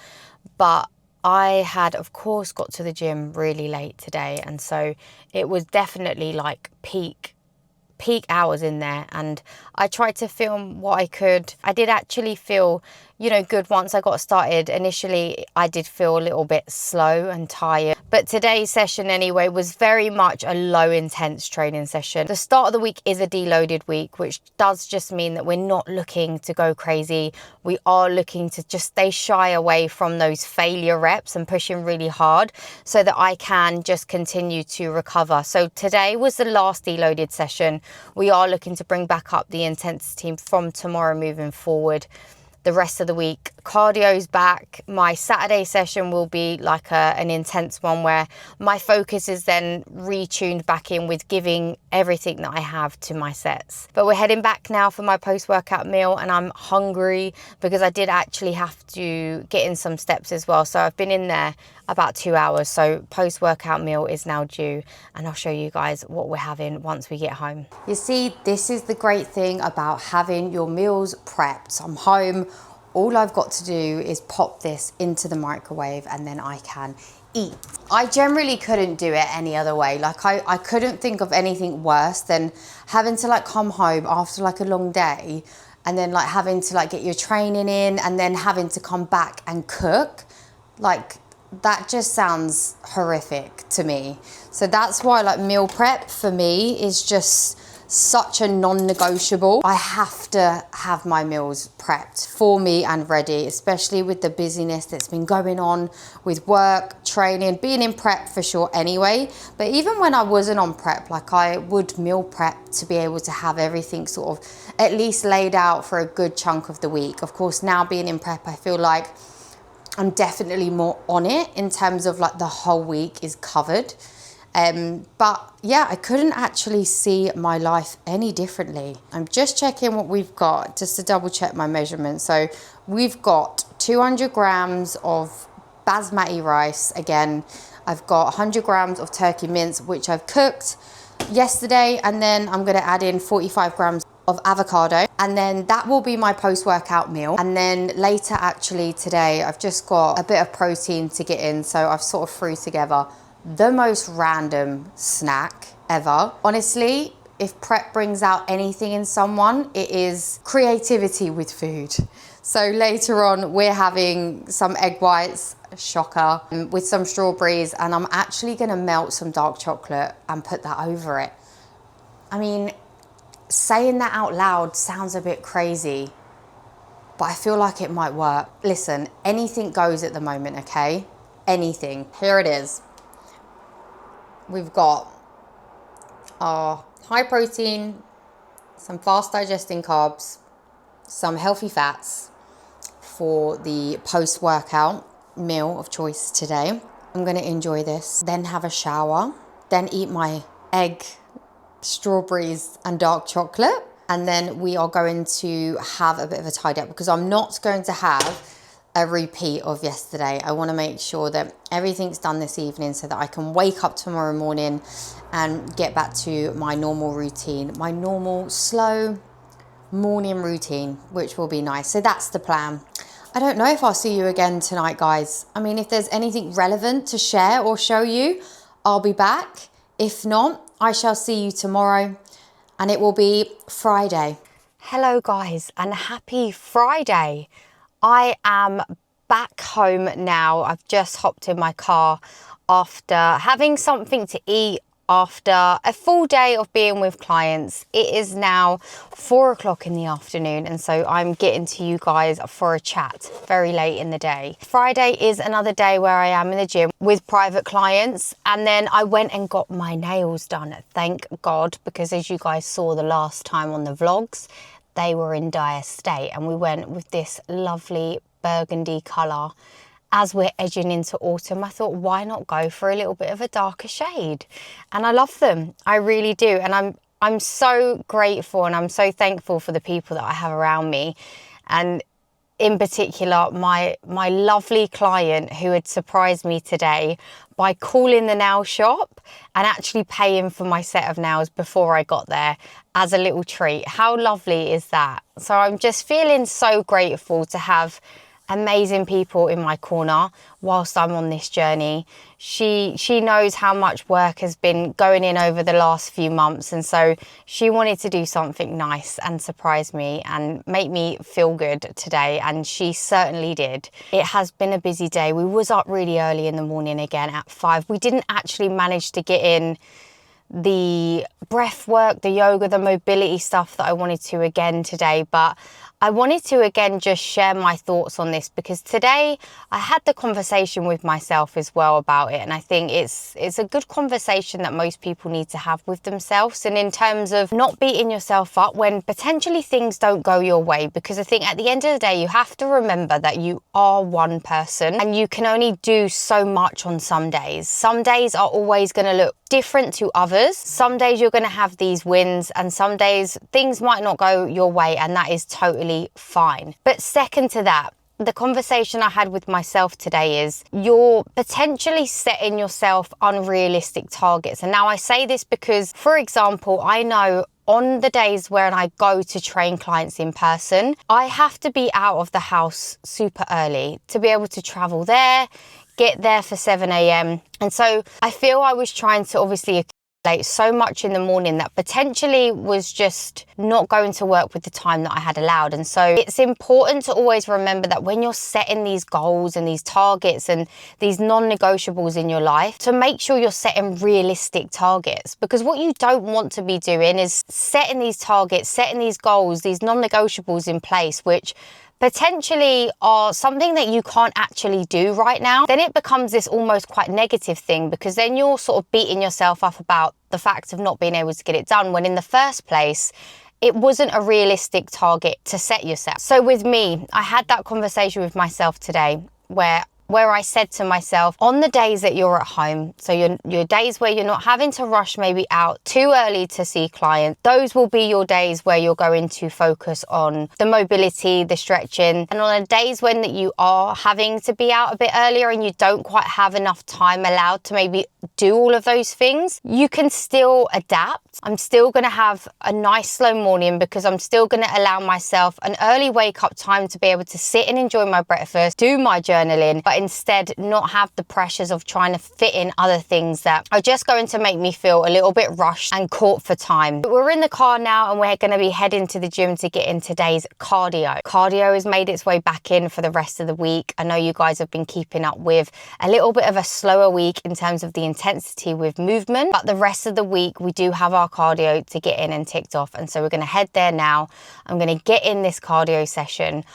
but I had of course got to the gym really late today, and so it was definitely like peak hours in there, and I tried to film what I could. I did actually feel, you know, good once I got started. Initially, I did feel a little bit slow and tired, but today's session anyway was very much a low intense training session. The start of the week is a deloaded week, which does just mean that we're not looking to go crazy. We are looking to just stay shy away from those failure reps and pushing really hard so that I can just continue to recover. So today was the last deloaded session. We are looking to bring back up the intensity from tomorrow moving forward. The rest of the week, cardio's back. My Saturday session will be like an intense one where my focus is then retuned back in with giving everything that I have to my sets. But we're heading back now for my post-workout meal, and I'm hungry because I did actually have to get in some steps as well. So I've been in there about 2 hours. So post-workout meal is now due, and I'll show you guys what we're having once we get home. You see, this is the great thing about having your meals prepped. I'm home. All I've got to do is pop this into the microwave and then I can eat. I generally couldn't do it any other way. Like I couldn't think of anything worse than having to like come home after like a long day and then like having to like get your training in and then having to come back and cook. Like that just sounds horrific to me. So that's why like meal prep for me is just such a non-negotiable. I have to have my meals prepped for me and ready, especially with the busyness that's been going on with work, training, being in prep for sure anyway. But even when I wasn't on prep, like I would meal prep to be able to have everything sort of at least laid out for a good chunk of the week. Of course, now being in prep, I feel like I'm definitely more on it in terms of like the whole week is covered. But yeah, I couldn't actually see my life any differently. I'm just checking what we've got just to double check my measurements. So we've got 200 grams of basmati rice. Again, I've got 100 grams of turkey mince, which I've cooked yesterday. And then I'm gonna add in 45 grams of avocado, and then that will be my post-workout meal. And then later actually today, I've just got a bit of protein to get in. So I've sort of threw together the most random snack ever. Honestly, if prep brings out anything in someone, it is creativity with food. So later on, we're having some egg whites, shocker, with some strawberries, and I'm actually gonna melt some dark chocolate and put that over it. I mean, saying that out loud sounds a bit crazy, but I feel like it might work. Listen, anything goes at the moment, okay? Anything. Here it is. We've got our high protein, some fast digesting carbs, some healthy fats for the post-workout meal of choice today. I'm gonna enjoy this, then have a shower, then eat my egg, strawberries and dark chocolate. And then we are going to have a bit of a tidy up because I'm not going to have a repeat of yesterday. I want to make sure that everything's done this evening so that I can wake up tomorrow morning and get back to my normal routine, my normal slow morning routine, which will be nice. So that's the plan. I don't know if I'll see you again tonight, guys. I mean, if there's anything relevant to share or show you, I'll be back. If not, I shall see you tomorrow, and it will be Friday. Hello guys, and happy Friday. I am back home now. I've just hopped in my car after having something to eat after a full day of being with clients. It is now 4 o'clock in the afternoon, and so I'm getting to you guys for a chat very late in the day. Friday is another day where I am in the gym with private clients, and then I went and got my nails done, thank God, because as you guys saw the last time on the vlogs, they were in dire state, and we went with this lovely burgundy colour. As we're edging into autumn, I thought, why not go for a little bit of a darker shade? And I love them, I really do. And I'm so grateful and I'm so thankful for the people that I have around me. And in particular, my lovely client who had surprised me today by calling the nail shop and actually paying for my set of nails before I got there as a little treat. How lovely is that? So I'm just feeling so grateful to have amazing people in my corner whilst I'm on this journey. She knows how much work has been going in over the last few months, and so she wanted to do something nice and surprise me and make me feel good today, and she certainly did. It has been a busy day. We was up really early in the morning again at 5. We didn't actually manage to get in the breath work, the yoga, the mobility stuff that I wanted to again today, but I wanted to again just share my thoughts on this because today I had the conversation with myself as well about it, and I think it's a good conversation that most people need to have with themselves, and in terms of not beating yourself up when potentially things don't go your way, because I think at the end of the day you have to remember that you are one person and you can only do so much on some days. Some days are always going to look different to others. Some days you're going to have these wins and some days things might not go your way, and that is totally fine. But second to that, the conversation I had with myself today is you're potentially setting yourself unrealistic targets. And now I say this because, for example, I know on the days when I go to train clients in person, I have to be out of the house super early to be able to travel there, get there for 7 a.m. And so I feel I was trying to obviously accumulate so much in the morning that potentially was just not going to work with the time that I had allowed. And so it's important to always remember that when you're setting these goals and these targets and these non-negotiables in your life, to make sure you're setting realistic targets, because what you don't want to be doing is setting these targets, setting these goals, these non-negotiables in place, which potentially are something that you can't actually do right now. Then it becomes this almost quite negative thing, because then you're sort of beating yourself up about the fact of not being able to get it done when in the first place it wasn't a realistic target to set yourself. So with me, I had that conversation with myself today where I said to myself, on the days that you're at home, so your days where you're not having to rush maybe out too early to see clients, those will be your days where you're going to focus on the mobility, the stretching. And on the days when you are having to be out a bit earlier and you don't quite have enough time allowed to maybe do all of those things, you can still adapt. I'm still going to have a nice slow morning because I'm still going to allow myself an early wake up time to be able to sit and enjoy my breakfast, do my journaling. But but instead not have the pressures of trying to fit in other things that are just going to make me feel a little bit rushed and caught for time. We're in the car now and we're going to be heading to the gym to get in today's cardio. Cardio has made its way back in for the rest of the week. I know you guys have been keeping up with a little bit of a slower week in terms of the intensity with movement, but the rest of the week we do have our cardio to get in and ticked off, and so we're going to head there now. I'm going to get in this cardio session.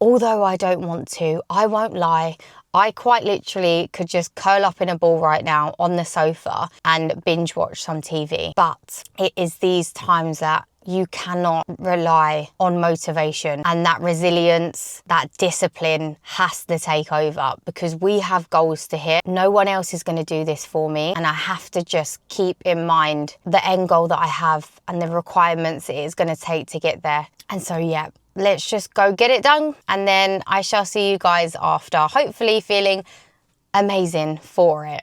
Although I don't want to, I won't lie, I quite literally could just curl up in a ball right now on the sofa and binge watch some TV. But it is these times that you cannot rely on motivation, and that resilience, that discipline has to take over, because we have goals to hit. No one else is going to do this for me, and I have to just keep in mind the end goal that I have and the requirements it is going to take to get there. And so yeah, let's just go get it done, and then I shall see you guys after, hopefully feeling amazing for it.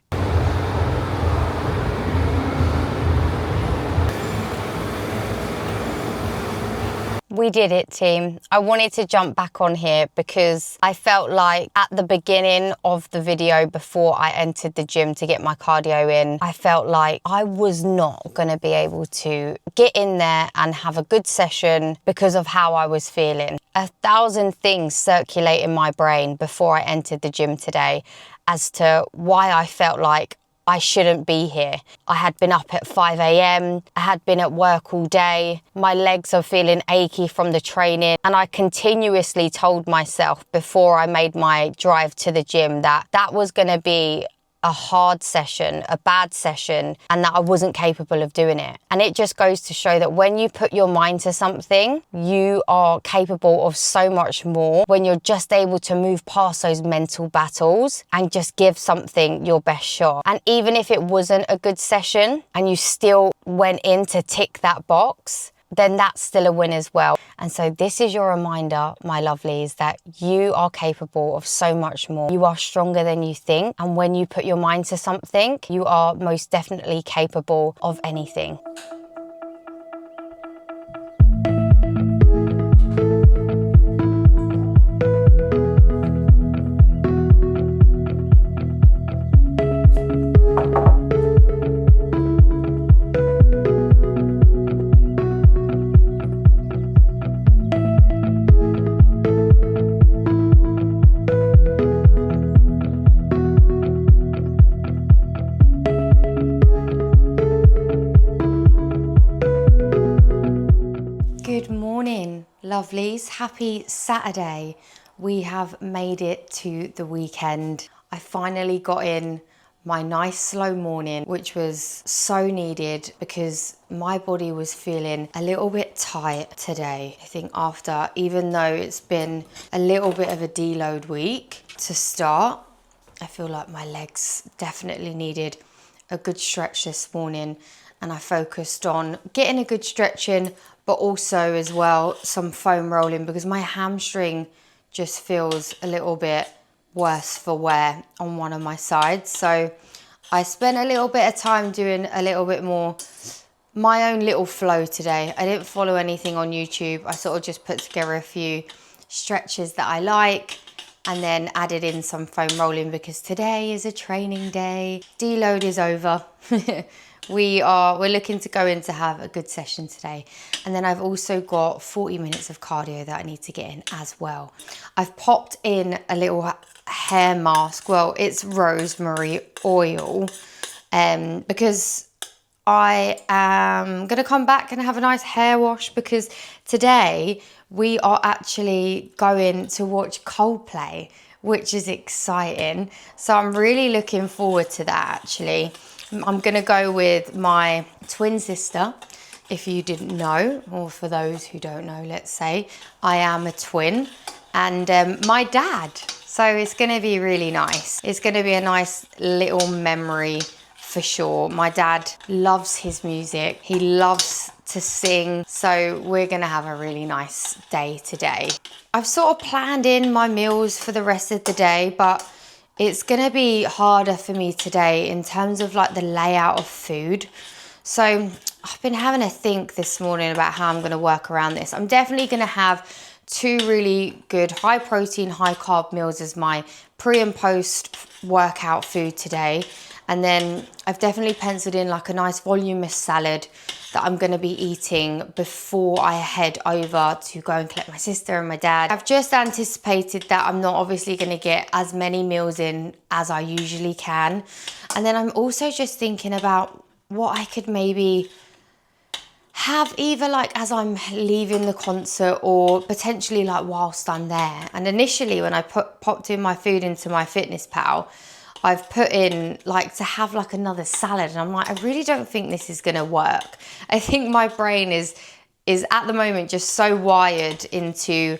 We did it, team. I wanted to jump back on here because I felt like at the beginning of the video before I entered the gym to get my cardio in, I felt like I was not going to be able to get in there and have a good session because of how I was feeling. 1,000 things circulate in my brain before I entered the gym today as to why I felt like I shouldn't be here. I had been up at 5 a.m. I had been at work all day. My legs are feeling achy from the training. And I continuously told myself before I made my drive to the gym that that was going to be a hard session, a bad session, and that I wasn't capable of doing it. And it just goes to show that when you put your mind to something, you are capable of so much more when you're just able to move past those mental battles and just give something your best shot. And even if it wasn't a good session and you still went in to tick that box, then that's still a win as well. And so this is your reminder, my lovelies, that you are capable of so much more. You are stronger than you think. And when you put your mind to something, you are most definitely capable of anything. Lovelies, happy Saturday. We have made it to the weekend. I finally got in my nice slow morning, which was so needed because my body was feeling a little bit tight today. I think after, even though it's been a little bit of a deload week to start, I feel like my legs definitely needed a good stretch this morning, and I focused on getting a good stretch in, but also as well some foam rolling because my hamstring just feels a little bit worse for wear on one of my sides. So I spent a little bit of time doing a little bit more my own little flow today. I didn't follow anything on YouTube. I sort of just put together a few stretches that I like and then added in some foam rolling because today is a training day. Deload is over. We're looking to go in to have a good session today. And then I've also got 40 minutes of cardio that I need to get in as well. I've popped in a little hair mask. Well, it's rosemary oil because I am going to come back and have a nice hair wash because today we are actually going to watch Coldplay, which is exciting. So I'm really looking forward to that actually. I'm going to go with my twin sister, if you didn't know, or for those who don't know, let's say. I am a twin, and my dad. So it's going to be really nice. It's going to be a nice little memory for sure. My dad loves his music. He loves to sing. So we're going to have a really nice day today. I've sort of planned in my meals for the rest of the day, but it's going to be harder for me today in terms of like the layout of food. So I've been having a think this morning about how I'm going to work around this. I'm definitely going to have two really good high protein, high carb meals as my pre and post workout food today. And then I've definitely penciled in like a nice voluminous salad that I'm gonna be eating before I head over to go and collect my sister and my dad. I've just anticipated that I'm not obviously gonna get as many meals in as I usually can. And then I'm also just thinking about what I could maybe have either like as I'm leaving the concert or potentially like whilst I'm there. And initially when I popped in my food into my Fitness Pal, I've put in like to have like another salad, and I'm like, I really don't think this is gonna work. I think my brain is at the moment just so wired into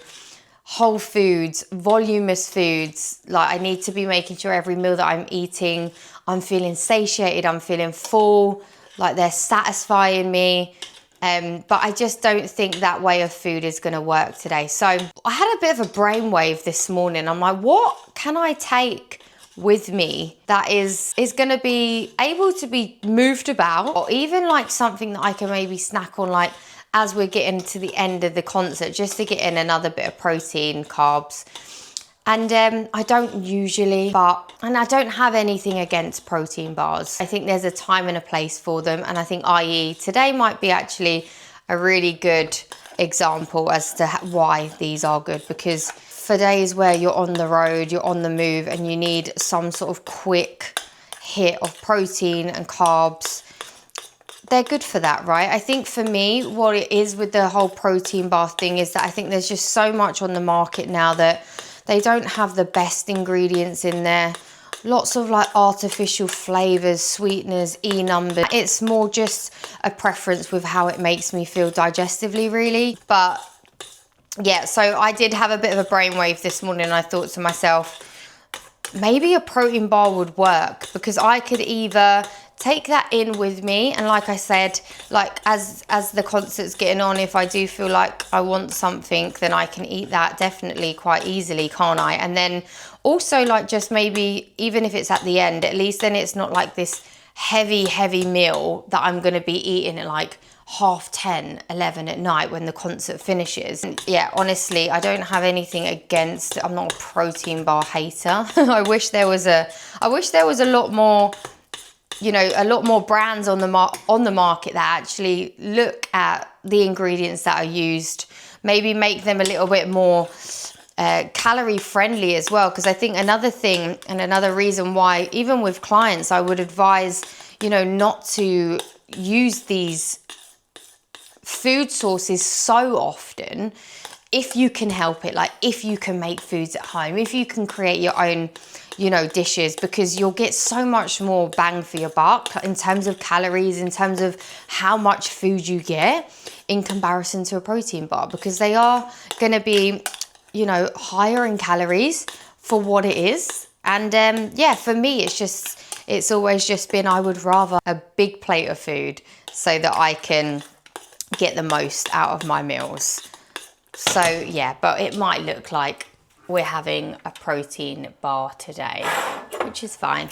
whole foods, voluminous foods. Like I need to be making sure every meal that I'm eating, I'm feeling satiated, I'm feeling full, like they're satisfying me. But I just don't think that way of food is gonna work today. So I had a bit of a brainwave this morning. I'm like, what can I take with me that is gonna be able to be moved about, or even like something that I can maybe snack on like as we're getting to the end of the concert, just to get in another bit of protein, carbs. And I don't usually, and I don't have anything against protein bars. I think there's a time and a place for them, and I think i.e. today might be actually a really good example as to why these are good, because for days where you're on the road, you're on the move, and you need some sort of quick hit of protein and carbs, they're good for that, right? I think for me, what it is with the whole protein bar thing is that I think there's just so much on the market now that they don't have the best ingredients in there. Lots of like artificial flavors, sweeteners, numbers. It's more just a preference with how it makes me feel digestively, really. But yeah, so I did have a bit of a brainwave this morning, and I thought to myself, maybe a protein bar would work, because I could either take that in with me, and like I said, like as the concert's getting on, if I do feel like I want something, then I can eat that definitely quite easily, can't I? And then also like just maybe, even if it's at the end, at least then it's not like this heavy meal that I'm gonna be eating at like 10:30, 11 at night when the concert finishes. And yeah, honestly, I don't have anything against, I'm not a protein bar hater. I wish there was a lot more, you know, a lot more brands on the market that actually look at the ingredients that are used, maybe make them a little bit more calorie friendly as well. Because I think another thing and another reason why, even with clients, I would advise, you know, not to use these food sources so often if you can help it. Like if you can make foods at home, if you can create your own, you know, dishes, because you'll get so much more bang for your buck in terms of calories, in terms of how much food you get in comparison to a protein bar, because they are going to be, you know, higher in calories for what it is. And yeah, for me, it's always just been, I would rather a big plate of food so that I can get the most out of my meals. So yeah, but it might look like we're having a protein bar today, which is fine.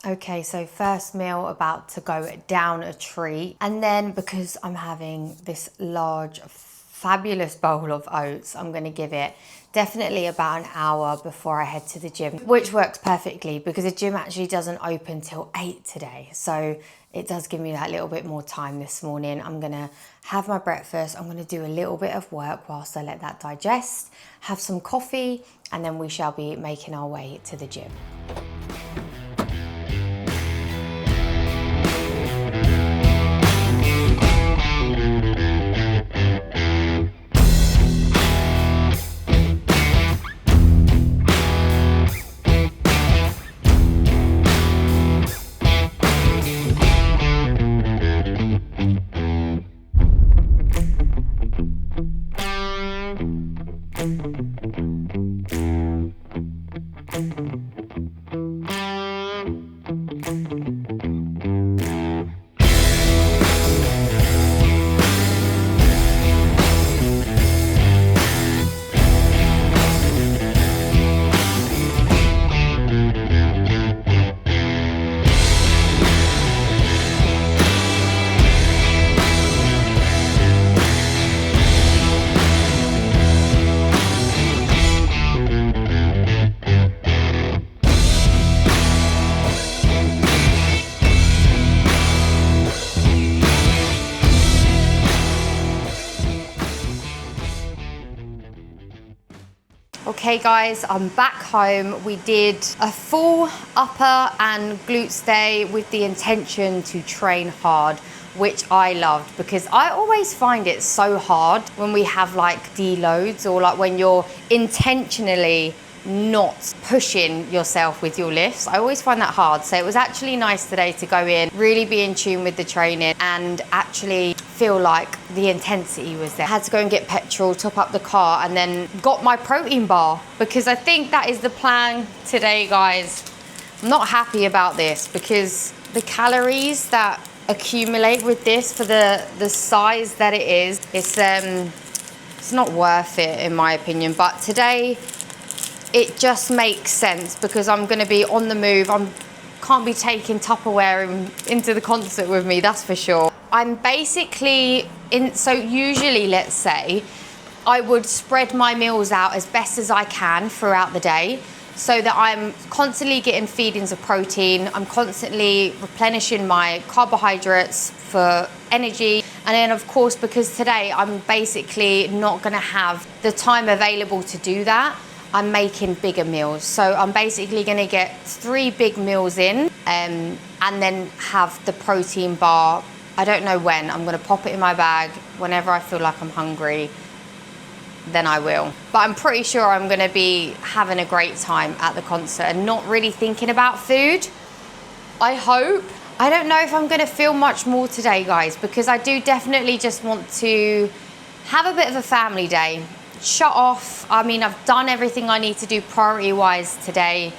Okay, so first meal about to go down a treat. And then because I'm having this large, fabulous bowl of oats, I'm gonna give it definitely about an hour before I head to the gym, which works perfectly because the gym actually doesn't open till 8 today. So it does give me that little bit more time this morning. I'm gonna have my breakfast. I'm gonna do a little bit of work whilst I let that digest, have some coffee, and then we shall be making our way to the gym. Okay guys, I'm back home. We did a full upper and glutes day with the intention to train hard, which I loved, because I always find it so hard when we have like deloads, or like when you're intentionally not pushing yourself with your lifts. I always find that hard. So it was actually nice today to go in, really be in tune with the training and actually feel like the intensity was there. I had to go and get petrol, top up the car, and then got my protein bar, because I think that is the plan today, guys. I'm not happy about this because the calories that accumulate with this for the size that it is, it's not worth it in my opinion. But today it just makes sense because I'm going to be on the move. Can't be taking Tupperware into the concert with me, that's for sure. I'm basically so usually, let's say, I would spread my meals out as best as I can throughout the day, so that I'm constantly getting feedings of protein, I'm constantly replenishing my carbohydrates for energy. And then of course, because today I'm basically not gonna have the time available to do that, I'm making bigger meals. So I'm basically gonna get 3 big meals in, and then have the protein bar. I don't know when. I'm gonna pop it in my bag whenever I feel like I'm hungry, then I will. But I'm pretty sure I'm gonna be having a great time at the concert and not really thinking about food. I hope. I don't know if I'm gonna feel much more today, guys, because I do definitely just want to have a bit of a family day. Shut off. I mean, I've done everything I need to do priority-wise today.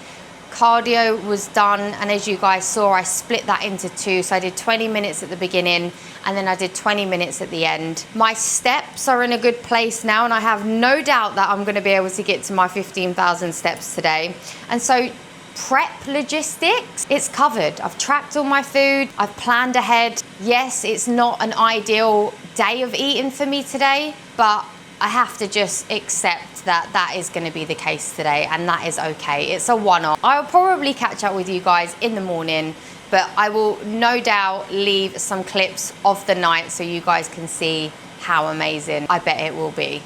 Cardio was done, and as you guys saw, I split that into 2. So I did 20 minutes at the beginning, and then I did 20 minutes at the end. My steps are in a good place now, and I have no doubt that I'm gonna be able to get to my 15,000 steps today. And so prep logistics, it's covered. I've tracked all my food, I've planned ahead. Yes, it's not an ideal day of eating for me today, but I have to just accept that that is going to be the case today, and that is okay. It's a one-off. I'll probably catch up with you guys in the morning, but I will no doubt leave some clips of the night so you guys can see how amazing I bet it will be.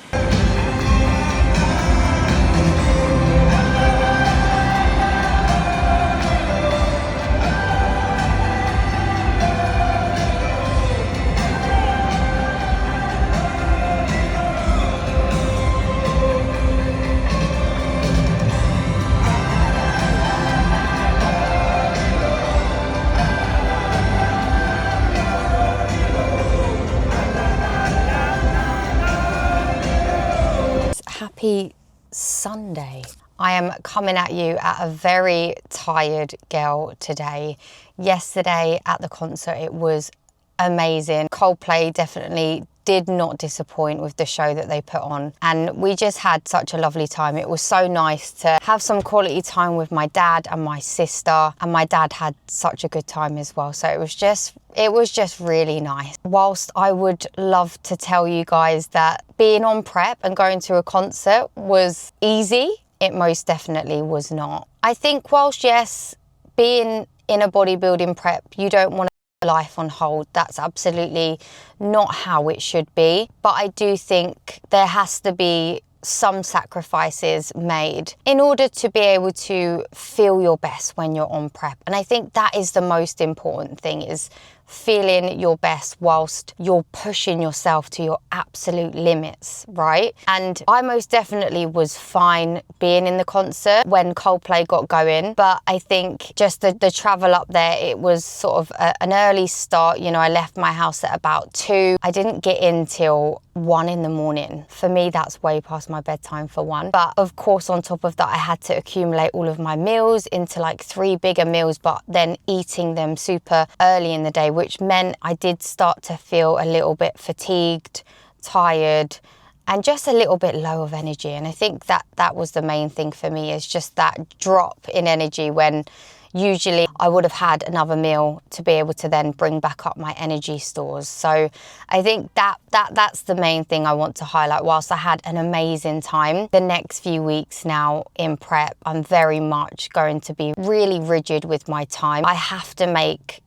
Happy Sunday. I am coming at you at a very tired girl today. Yesterday at the concert, it was amazing. Coldplay definitely did not disappoint with the show that they put on, and we just had such a lovely time. It was so nice to have some quality time with my dad and my sister, and my dad had such a good time as well. So it was just really nice. Whilst I would love to tell you guys that being on prep and going to a concert was easy, it most definitely was not. I think whilst yes, being in a bodybuilding prep, you don't want life on hold. That's absolutely not how it should be. But I do think there has to be some sacrifices made in order to be able to feel your best when you're on prep. And I think that is the most important thing, is feeling your best whilst you're pushing yourself to your absolute limits, right? And I most definitely was fine being in the concert when Coldplay got going, but I think just the travel up there, it was sort of an early start. You know, I left my house at about 2. I didn't get in till 1 in the morning. For me, that's way past my bedtime for 1. But of course, on top of that, I had to accumulate all of my meals into like 3 bigger meals, but then eating them super early in the day, which meant I did start to feel a little bit fatigued, tired, and just a little bit low of energy. And I think that was the main thing for me, is just that drop in energy when usually I would have had another meal to be able to then bring back up my energy stores. So I think that's the main thing I want to highlight. Whilst I had an amazing time, the next few weeks now in prep, I'm very much going to be really rigid with my time. I have to make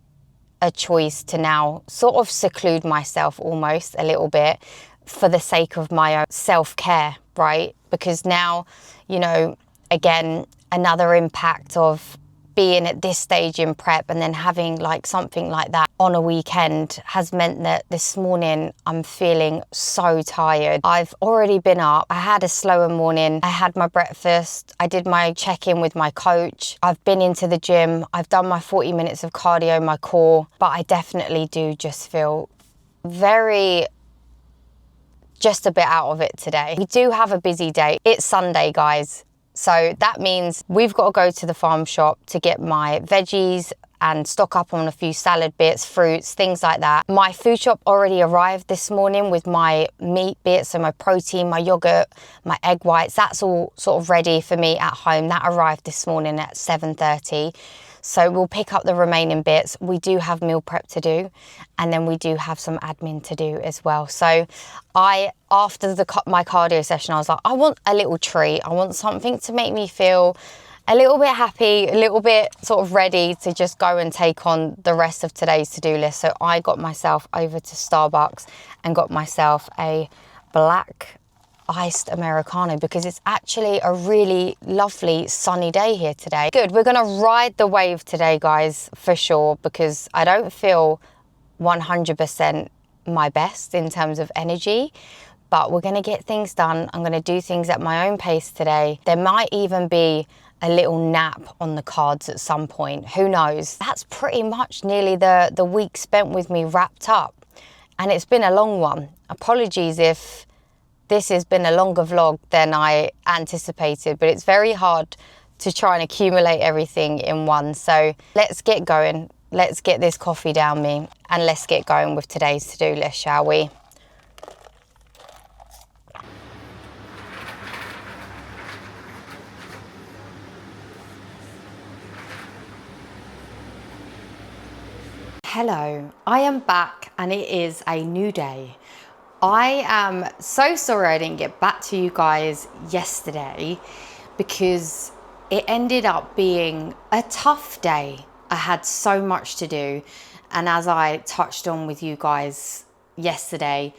a choice to now sort of seclude myself almost a little bit for the sake of my own self-care, right? Because now, you know, again, another impact of being at this stage in prep and then having like something like that on a weekend has meant that this morning I'm feeling so tired. I've already been up. I had a slower morning. I had my breakfast. I did my check-in with my coach. I've been into the gym. I've done my 40 minutes of cardio, my core, but I definitely do just feel just a bit out of it today. We do have a busy day. It's Sunday, guys. So that means we've got to go to the farm shop to get my veggies and stock up on a few salad bits, fruits, things like that. My food shop already arrived this morning with my meat bits, so my protein, my yogurt, my egg whites. That's all sort of ready for me at home. That arrived this morning at 7:30. So we'll pick up the remaining bits. We do have meal prep to do, and then we do have some admin to do as well. So after my cardio session, I was like, I want a little treat. I want something to make me feel a little bit happy, a little bit sort of ready to just go and take on the rest of today's to-do list. So I got myself over to Starbucks and got myself a black iced Americano because it's actually a really lovely sunny day here today. Good, we're gonna ride the wave today, guys, for sure, because I don't feel 100% my best in terms of energy, but we're gonna get things done. I'm gonna do things at my own pace today. There might even be a little nap on the cards at some point, who knows? That's pretty much nearly the week spent with me wrapped up, and it's been a long one. Apologies if this has been a longer vlog than I anticipated, but it's very hard to try and accumulate everything in one. So let's get going. Let's get this coffee down me and let's get going with today's to-do list, shall we? Hello, I am back and it is a new day. I am so sorry I didn't get back to you guys yesterday because it ended up being a tough day. I had so much to do, and as I touched on with you guys yesterday,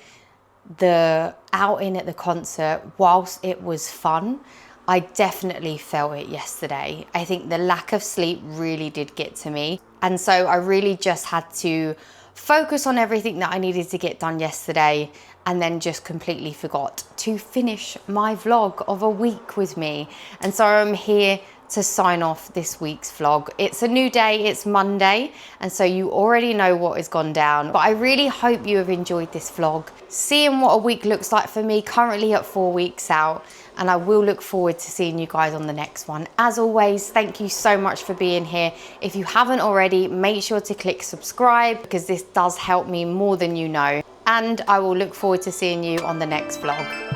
the outing at the concert, whilst it was fun, I definitely felt it yesterday. I think the lack of sleep really did get to me, and so I really just had to focus on everything that I needed to get done yesterday, and then just completely forgot to finish my vlog of a week with me. And so I'm here to sign off this week's vlog. It's a new day, it's Monday, and so you already know what has gone down, but I really hope you have enjoyed this vlog, seeing what a week looks like for me, currently at 4 weeks out, and I will look forward to seeing you guys on the next one. As always, thank you so much for being here. If you haven't already, make sure to click subscribe because this does help me more than you know, and I will look forward to seeing you on the next vlog.